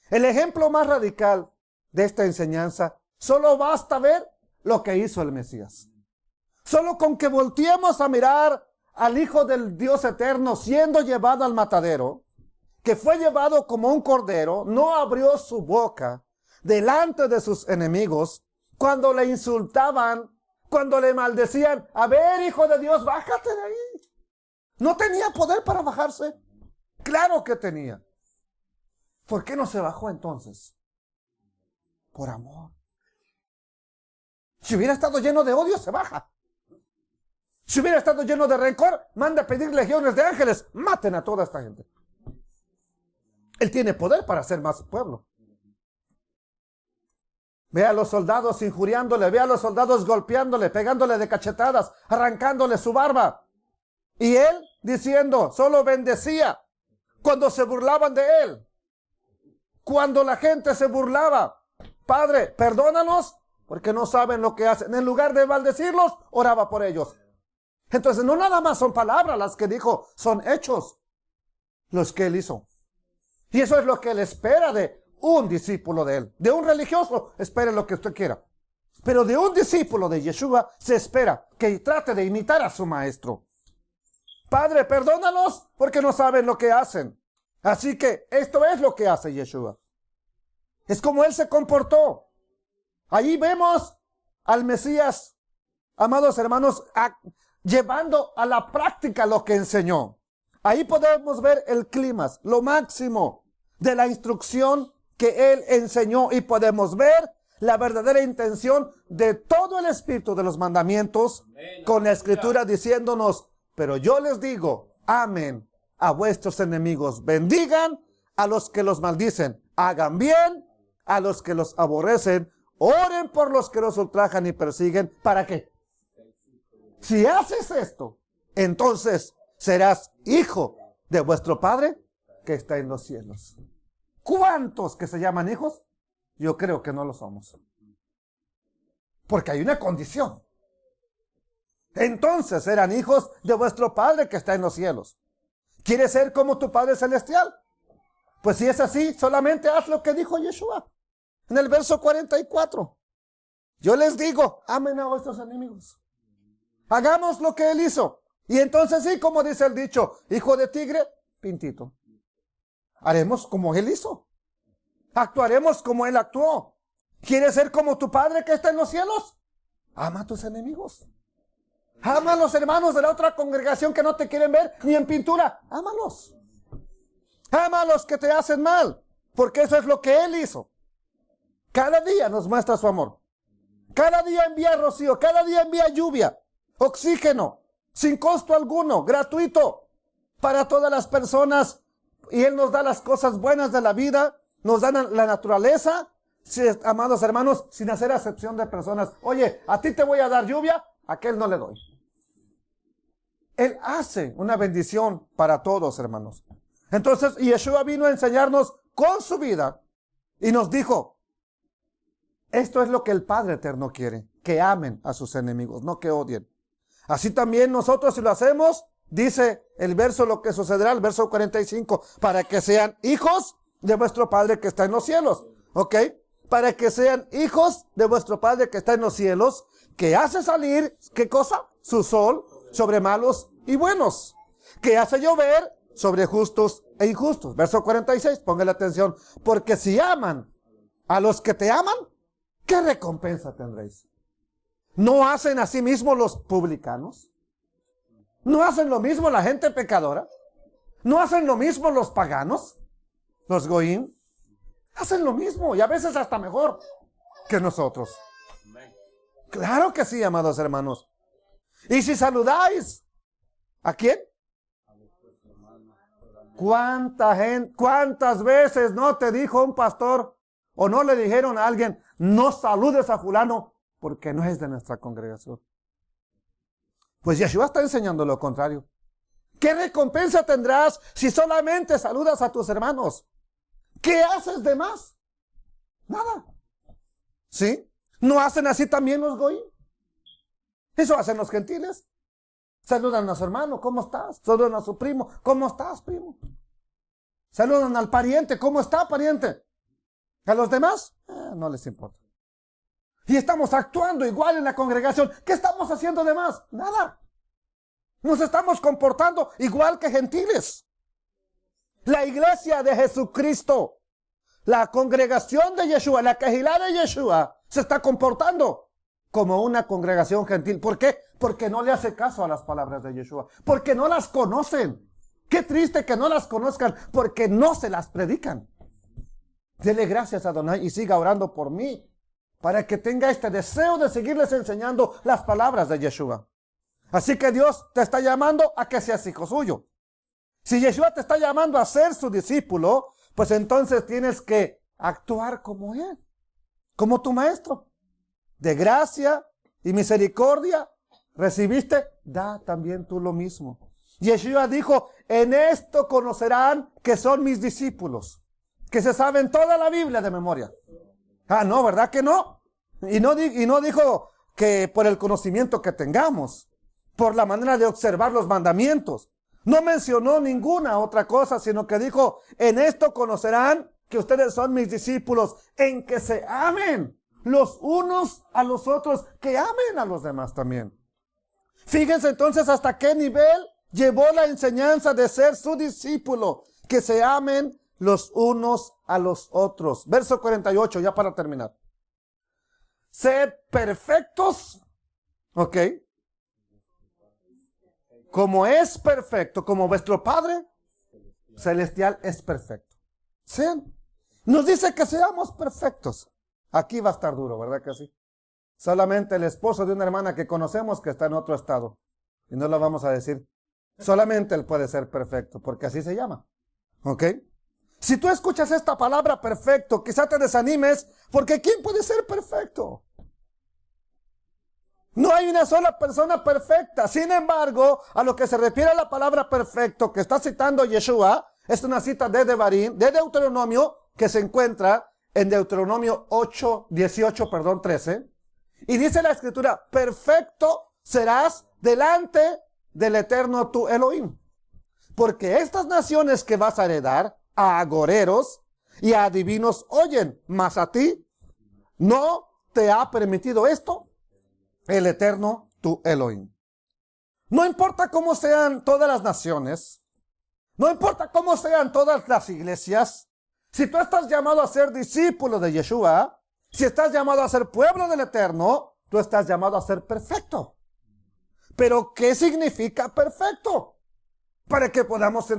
El ejemplo más radical de esta enseñanza, solo basta ver lo que hizo el Mesías. Solo con que volteemos a mirar al Hijo del Dios eterno siendo llevado al matadero, que fue llevado como un cordero, no abrió su boca delante de sus enemigos, cuando le insultaban, cuando le maldecían, a ver, Hijo de Dios, bájate de ahí. ¿No tenía poder para bajarse? Claro que tenía. ¿Por qué no se bajó entonces? Por amor. Si hubiera estado lleno de odio, se baja. Si hubiera estado lleno de rencor, manda a pedir legiones de ángeles, maten a toda esta gente. Él tiene poder para hacer más pueblo. Ve a los soldados injuriándole, ve a los soldados golpeándole, pegándole de cachetadas, arrancándole su barba. Y él diciendo, solo bendecía cuando se burlaban de él. Cuando la gente se burlaba, Padre, perdónalos porque no saben lo que hacen. En lugar de maldecirlos, oraba por ellos. Entonces no nada más son palabras las que dijo, son hechos los que él hizo. Y eso es lo que él espera de un discípulo de él. De un religioso, espere lo que usted quiera. Pero de un discípulo de Yeshua se espera que trate de imitar a su maestro. Padre, perdónalos porque no saben lo que hacen. Así que esto es lo que hace Yeshua. Es como él se comportó. Ahí vemos al Mesías, amados hermanos, llevando a la práctica lo que enseñó. Ahí podemos ver el clímax, lo máximo de la instrucción que él enseñó, y podemos ver la verdadera intención de todo el espíritu de los mandamientos con la escritura diciéndonos, pero yo les digo, amen a vuestros enemigos, bendigan a los que los maldicen, hagan bien a los que los aborrecen, oren por los que los ultrajan y persiguen. ¿Para qué? Si haces esto, entonces serás hijo de vuestro Padre que está en los cielos. ¿Cuántos que se llaman hijos? Yo creo que no lo somos. Porque hay una condición. Entonces eran hijos de vuestro Padre que está en los cielos. ¿Quieres ser como tu Padre celestial? Pues si es así, solamente haz lo que dijo Yeshua en el verso 44. Yo les digo, amen a vuestros enemigos. Hagamos lo que él hizo. Y entonces sí, como dice el dicho, hijo de tigre, pintito. Haremos como él hizo. Actuaremos como él actuó. ¿Quieres ser como tu Padre que está en los cielos? Ama a tus enemigos. Ama a los hermanos de la otra congregación que no te quieren ver ni en pintura. Ámalos. Ama a los que te hacen mal. Porque eso es lo que él hizo. Cada día nos muestra su amor. Cada día envía rocío. Cada día envía lluvia. Oxígeno. Sin costo alguno. Gratuito. Para todas las personas. Y él nos da las cosas buenas de la vida. Nos da la naturaleza. Sí, amados hermanos, sin hacer acepción de personas. Oye, a ti te voy a dar lluvia, a aquel no le doy. Él hace una bendición para todos, hermanos. Entonces, Yeshua vino a enseñarnos con su vida y nos dijo, esto es lo que el Padre Eterno quiere, que amen a sus enemigos, no que odien. Así también nosotros, si lo hacemos, dice el verso, lo que sucederá, el verso 45, para que sean hijos de vuestro Padre que está en los cielos. ¿Ok? Para que sean hijos de vuestro Padre que está en los cielos, que hace salir, ¿qué cosa? Su sol sobre malos y buenos, que hace llover sobre justos e injustos. Verso 46, póngale atención. Porque si aman a los que te aman, ¿qué recompensa tendréis? ¿No hacen así mismo los publicanos? ¿No hacen lo mismo la gente pecadora? ¿No hacen lo mismo los paganos? ¿Los goín? Hacen lo mismo y a veces hasta mejor que nosotros. Claro que sí, amados hermanos. Y si saludáis, ¿a quién? ¿Cuántas veces no te dijo un pastor o no le dijeron a alguien, no saludes a fulano porque no es de nuestra congregación? Pues Yeshua está enseñando lo contrario. ¿Qué recompensa tendrás si solamente saludas a tus hermanos? ¿Qué haces de más? Nada. ¿Sí? ¿No hacen así también los goyim? Eso hacen los gentiles. Saludan a su hermano, ¿cómo estás? Saludan a su primo, ¿cómo estás, primo? Saludan al pariente, ¿cómo está, pariente? A los demás, no les importa. Y estamos actuando igual en la congregación. ¿Qué estamos haciendo de más? Nada. Nos estamos comportando igual que gentiles. La iglesia de Jesucristo, la congregación de Yeshua, la Kehilá de Yeshua, se está comportando como una congregación gentil. ¿Por qué? Porque no le hace caso a las palabras de Yeshua. Porque no las conocen. Qué triste que no las conozcan, porque no se las predican. Dele gracias a Adonai y siga orando por mí, para que tenga este deseo de seguirles enseñando las palabras de Yeshua. Así que Dios te está llamando a que seas hijo suyo. Si Yeshua te está llamando a ser su discípulo, pues entonces tienes que actuar como Él, como tu maestro. De gracia y misericordia recibiste, da también tú lo mismo. Yeshua dijo, en esto conocerán que son mis discípulos, que se saben toda la Biblia de memoria. Ah, no, ¿verdad que no? Y no dijo que por el conocimiento que tengamos, por la manera de observar los mandamientos. No mencionó ninguna otra cosa, sino que dijo, en esto conocerán que ustedes son mis discípulos, en que se amen los unos a los otros, que amen a los demás también. Fíjense entonces hasta qué nivel llevó la enseñanza de ser su discípulo, que se amen los unos a los otros. Verso 48, ya para terminar. Sed perfectos, ok, como es perfecto, como vuestro Padre Celestial es perfecto. Sean. Nos dice que seamos perfectos. Aquí va a estar duro, ¿verdad que sí? Solamente el esposo de una hermana que conocemos que está en otro estado. Y no lo vamos a decir. Solamente él puede ser perfecto, porque así se llama. ¿Ok? Si tú escuchas esta palabra perfecto, quizá te desanimes, porque ¿quién puede ser perfecto? No hay una sola persona perfecta. Sin embargo, a lo que se refiere a la palabra perfecto que está citando Yeshua, es una cita de Devarim, de Deuteronomio, que se encuentra en Deuteronomio 13. Y dice la escritura, perfecto serás delante del eterno tu Elohim. Porque estas naciones que vas a heredar, a agoreros y a adivinos oyen, mas a ti no te ha permitido esto el eterno tu Elohim. No importa cómo sean todas las naciones, no importa cómo sean todas las iglesias, si tú estás llamado a ser discípulo de Yeshua, si estás llamado a ser pueblo del Eterno, tú estás llamado a ser perfecto. Pero ¿qué significa perfecto? Para que podamos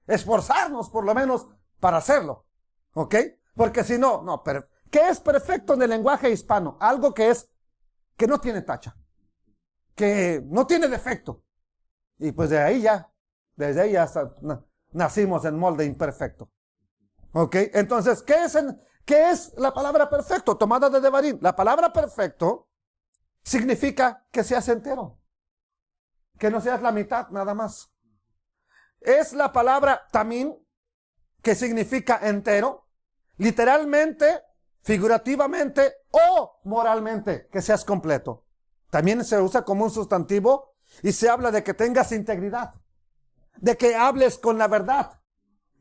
esforzarnos por lo menos para hacerlo. ¿Ok? Porque si no, ¿qué es perfecto en el lenguaje hispano? Algo que no tiene tacha, que no tiene defecto. Y pues desde ahí ya nacimos en molde imperfecto. ¿Ok? Entonces, ¿qué es la palabra perfecto? Tomada de Devarim. La palabra perfecto significa que seas entero, que no seas la mitad nada más. Es la palabra tamim, que significa entero, literalmente, figurativamente o moralmente, que seas completo. También se usa como un sustantivo y se habla de que tengas integridad, de que hables con la verdad,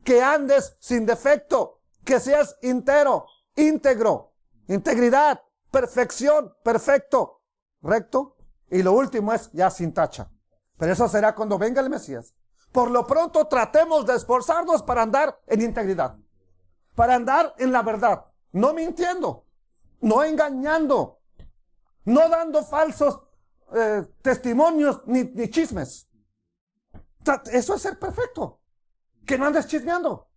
que andes sin defecto, que seas entero, íntegro, integridad, perfección, perfecto, recto. Y lo último es ya sin tacha. Pero eso será cuando venga el Mesías. Por lo pronto tratemos de esforzarnos para andar en integridad, para andar en la verdad, no mintiendo, no engañando, no dando falsos testimonios ni chismes. Eso es ser perfecto. Que no andes chismeando,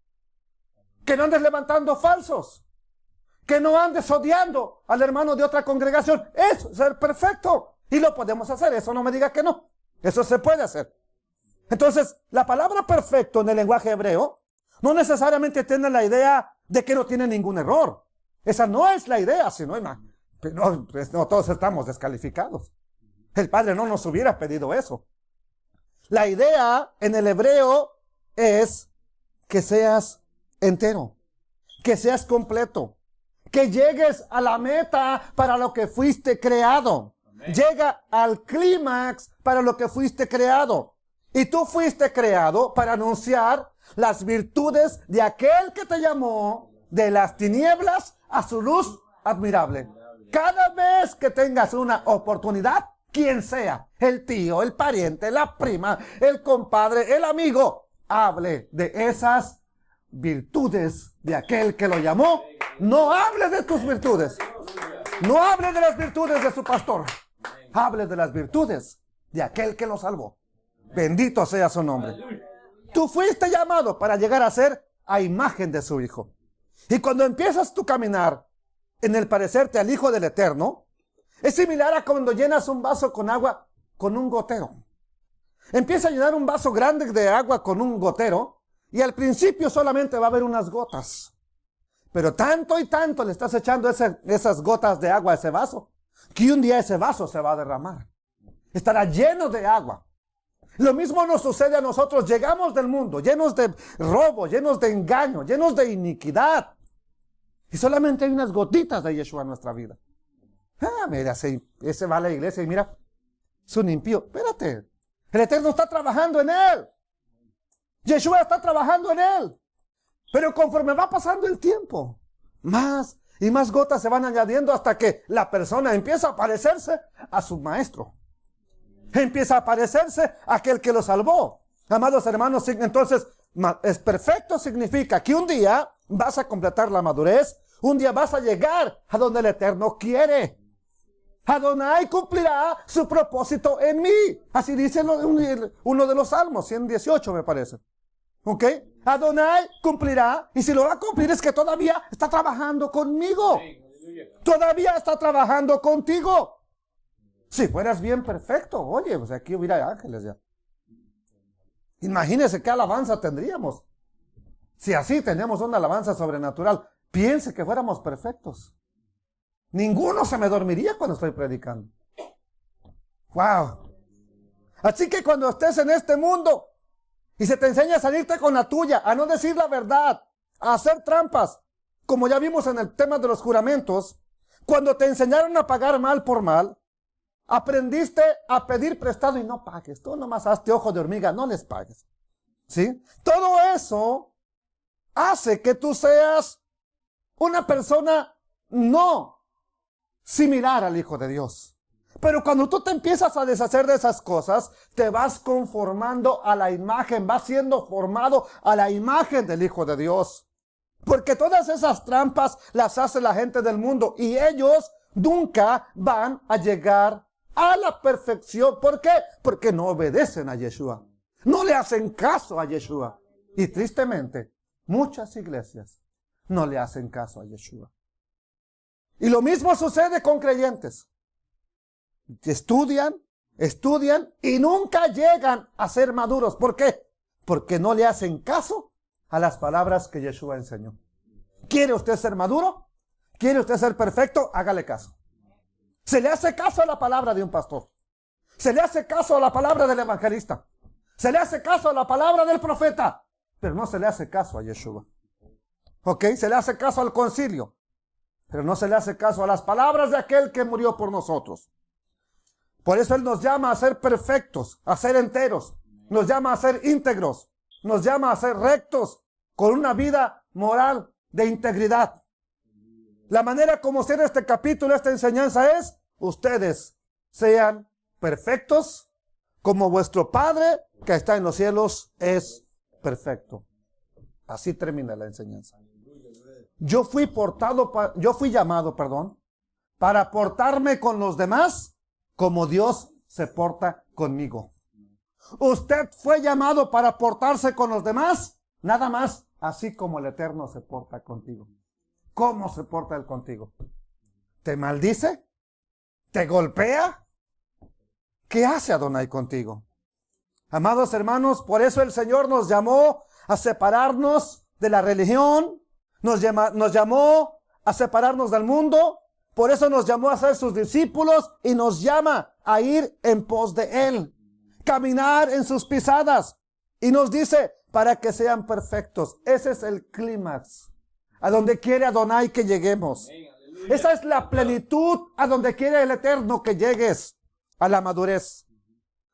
que no andes levantando falsos, que no andes odiando al hermano de otra congregación. Eso es ser perfecto. Y lo podemos hacer, eso no me diga que no. Eso se puede hacer. Entonces, la palabra perfecto en el lenguaje hebreo no necesariamente tiene la idea de que no tiene ningún error. Esa no es la idea, sino no todos estamos descalificados. El Padre no nos hubiera pedido eso. La idea en el hebreo es que seas entero, que seas completo, que llegues a la meta para lo que fuiste creado. Amén. Llega al clímax para lo que fuiste creado. Y tú fuiste creado para anunciar las virtudes de aquel que te llamó de las tinieblas a su luz admirable. Cada vez que tengas una oportunidad, quien sea, el tío, el pariente, la prima, el compadre, el amigo, hable de esas virtudes de aquel que lo llamó. No hable de tus virtudes. No hable de las virtudes de su pastor. Hable de las virtudes de aquel que lo salvó. Bendito sea su nombre. Tú fuiste llamado para llegar a ser a imagen de su Hijo. Y cuando empiezas tu caminar en el parecerte al Hijo del Eterno, es similar a cuando llenas un vaso con agua con un gotero. Empieza a llenar un vaso grande de agua con un gotero y al principio solamente va a haber unas gotas. Pero tanto y tanto le estás echando esas gotas de agua a ese vaso, que un día ese vaso se va a derramar. Estará lleno de agua. Lo mismo nos sucede a nosotros. Llegamos del mundo llenos de robo, llenos de engaño, llenos de iniquidad. Y solamente hay unas gotitas de Yeshua en nuestra vida. Mira, ese va a la iglesia y mira, es un impío. Espérate. El Eterno está trabajando en él. Yeshua está trabajando en él. Pero conforme va pasando el tiempo, más y más gotas se van añadiendo hasta que la persona empieza a parecerse a su maestro. Empieza a parecerse a aquel que lo salvó. Amados hermanos, entonces, es perfecto significa que un día vas a completar la madurez. Un día vas a llegar a donde el Eterno quiere. Adonai cumplirá su propósito en mí. Así dice uno de los salmos, 118 me parece. ¿Ok? Adonai cumplirá, y si lo va a cumplir es que todavía está trabajando conmigo. Todavía está trabajando contigo. Si fueras bien perfecto, oye, pues aquí hubiera ángeles ya. Imagínese qué alabanza tendríamos. Si así tenemos una alabanza sobrenatural, piense que fuéramos perfectos. Ninguno se me dormiría cuando estoy predicando. ¡Wow! Así que cuando estés en este mundo y se te enseña a salirte con la tuya, a no decir la verdad, a hacer trampas, como ya vimos en el tema de los juramentos, cuando te enseñaron a pagar mal por mal, aprendiste a pedir prestado y no pagues. Tú nomás hazte ojo de hormiga, no les pagues. ¿Sí? Todo eso hace que tú seas una persona no similar al Hijo de Dios. Pero cuando tú te empiezas a deshacer de esas cosas, te vas conformando a la imagen, vas siendo formado a la imagen del Hijo de Dios. Porque todas esas trampas las hace la gente del mundo y ellos nunca van a llegar a la perfección. ¿Por qué? Porque no obedecen a Yeshua. No le hacen caso a Yeshua. Y tristemente, muchas iglesias no le hacen caso a Yeshua. Y lo mismo sucede con creyentes. Estudian y nunca llegan a ser maduros. ¿Por qué? Porque no le hacen caso a las palabras que Yeshua enseñó. ¿Quiere usted ser maduro? ¿Quiere usted ser perfecto? Hágale caso. Se le hace caso a la palabra de un pastor. Se le hace caso a la palabra del evangelista. Se le hace caso a la palabra del profeta. Pero no se le hace caso a Yeshua. ¿Ok? Se le hace caso al concilio. Pero no se le hace caso a las palabras de aquel que murió por nosotros. Por eso Él nos llama a ser perfectos, a ser enteros. Nos llama a ser íntegros. Nos llama a ser rectos, con una vida moral de integridad. La manera como cierra este capítulo, esta enseñanza es: ustedes sean perfectos como vuestro Padre que está en los cielos es perfecto. Así termina la enseñanza. Yo fui llamado, para portarme con los demás como Dios se porta conmigo. Usted fue llamado para portarse con los demás, nada más, así como el Eterno se porta contigo. ¿Cómo se porta Él contigo? ¿Te maldice? ¿Te golpea? ¿Qué hace Adonai contigo? Amados hermanos, por eso el Señor nos llamó a separarnos de la religión, nos llamó a separarnos del mundo, por eso nos llamó a ser sus discípulos y nos llama a ir en pos de Él, caminar en sus pisadas, y nos dice para que sean perfectos. Ese es el clímax, a donde quiere Adonai que lleguemos. Esa es la plenitud a donde quiere el Eterno que llegues, a la madurez,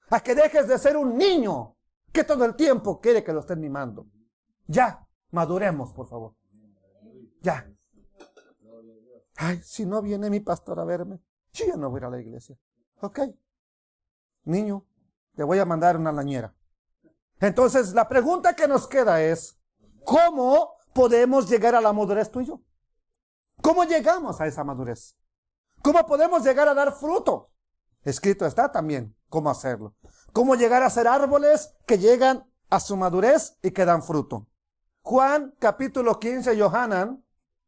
a que dejes de ser un niño que todo el tiempo quiere que lo estén mimando. Ya, maduremos, por favor. Ya. Ay, si no viene mi pastor a verme, yo ya no voy a ir a la iglesia. Ok. Niño, te voy a mandar una lañera. Entonces, la pregunta que nos queda es, ¿cómo podemos llegar a la madurez tú y yo? ¿Cómo llegamos a esa madurez? ¿Cómo podemos llegar a dar fruto? Escrito está también cómo hacerlo. Cómo llegar a ser árboles que llegan a su madurez y que dan fruto. Juan capítulo 15, Yohanan,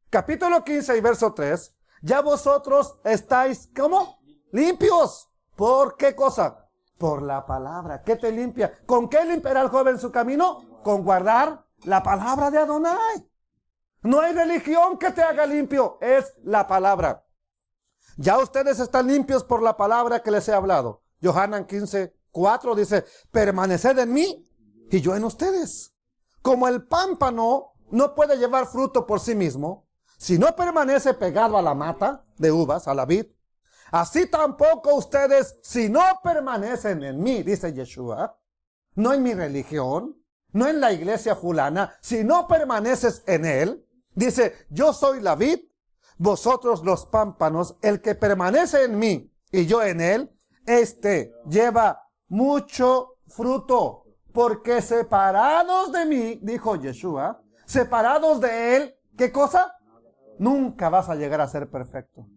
capítulo 15 y verso 3. Ya vosotros estáis, ¿cómo? Limpios. ¿Por qué cosa? Por la palabra. ¿Qué te limpia? ¿Con qué limpiará el joven su camino? Con guardar la palabra de Adonai. No hay religión que te haga limpio, es la palabra. Ya ustedes están limpios por la palabra que les he hablado. Yohanan 15, 4 dice, permaneced en mí y yo en ustedes. Como el pámpano no puede llevar fruto por sí mismo, si no permanece pegado a la mata de uvas, a la vid, así tampoco ustedes, si no permanecen en mí, dice Yeshua, no en mi religión, no en la iglesia fulana, si no permaneces en él, dice, yo soy la vid, vosotros los pámpanos, el que permanece en mí y yo en él, este lleva mucho fruto, porque separados de mí, dijo Yeshua, separados de él, ¿qué cosa? Nunca vas a llegar a ser perfecto.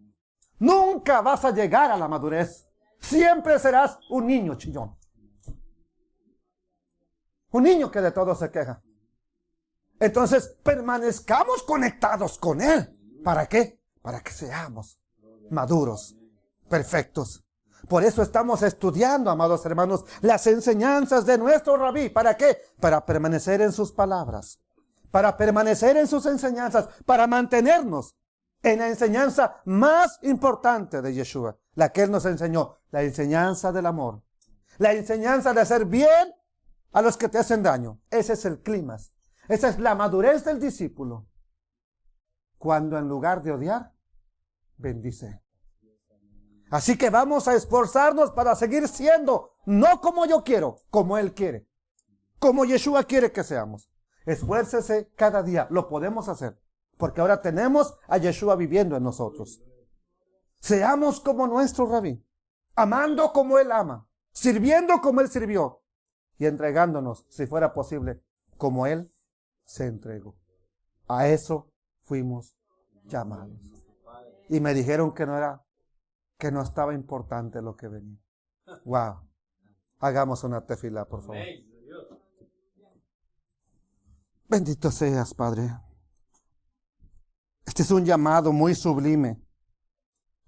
Nunca vas a llegar a la madurez. Siempre serás un niño chillón. Un niño que de todo se queja. Entonces, permanezcamos conectados con él. ¿Para qué? Para que seamos maduros, perfectos. Por eso estamos estudiando, amados hermanos, las enseñanzas de nuestro rabí. ¿Para qué? Para permanecer en sus palabras, para permanecer en sus enseñanzas, para mantenernos en la enseñanza más importante de Yeshua, la que él nos enseñó, la enseñanza del amor, la enseñanza de hacer bien a los que te hacen daño. Ese es el clímax, esa es la madurez del discípulo. Cuando en lugar de odiar, bendice. Así que vamos a esforzarnos para seguir siendo, no como yo quiero, como Él quiere, como Yeshua quiere que seamos. Esfuércese cada día, lo podemos hacer, porque ahora tenemos a Yeshua viviendo en nosotros. Seamos como nuestro rabí, amando como Él ama, sirviendo como Él sirvió y entregándonos, si fuera posible, como Él se entregó. A eso fuimos llamados. Y me dijeron que no estaba importante lo que venía. Wow. Hagamos una tefilá, por favor. Bendito seas, Padre. Este es un llamado muy sublime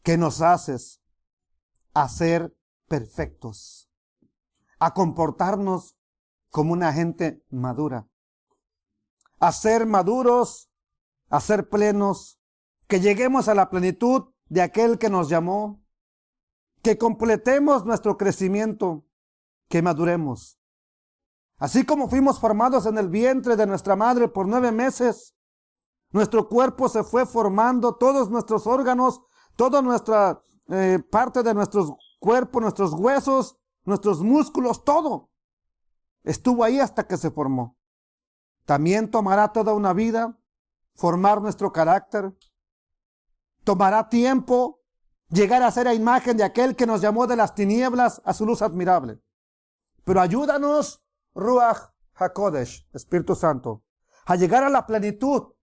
que nos haces a ser perfectos, a comportarnos como una gente madura, a ser maduros, a ser plenos, que lleguemos a la plenitud de aquel que nos llamó, que completemos nuestro crecimiento, que maduremos. Así como fuimos formados en el vientre de nuestra madre por 9 meses, nuestro cuerpo se fue formando, todos nuestros órganos, toda nuestra parte de nuestros cuerpos, nuestros huesos, nuestros músculos, todo estuvo ahí hasta que se formó. También tomará toda una vida formar nuestro carácter. Tomará tiempo llegar a ser a imagen de aquel que nos llamó de las tinieblas a su luz admirable. Pero ayúdanos, Ruach HaKodesh, Espíritu Santo, a llegar a la plenitud.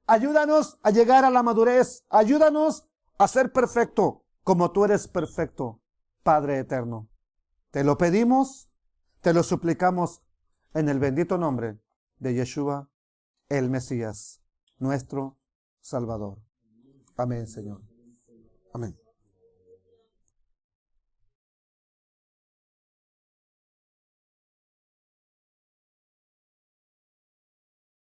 Ayúdanos a llegar a la madurez. Ayúdanos a ser perfecto como tú eres perfecto, Padre eterno. Te lo pedimos, te lo suplicamos en el bendito nombre de Yeshua, el Mesías, nuestro Salvador. Amén, Señor. Amén.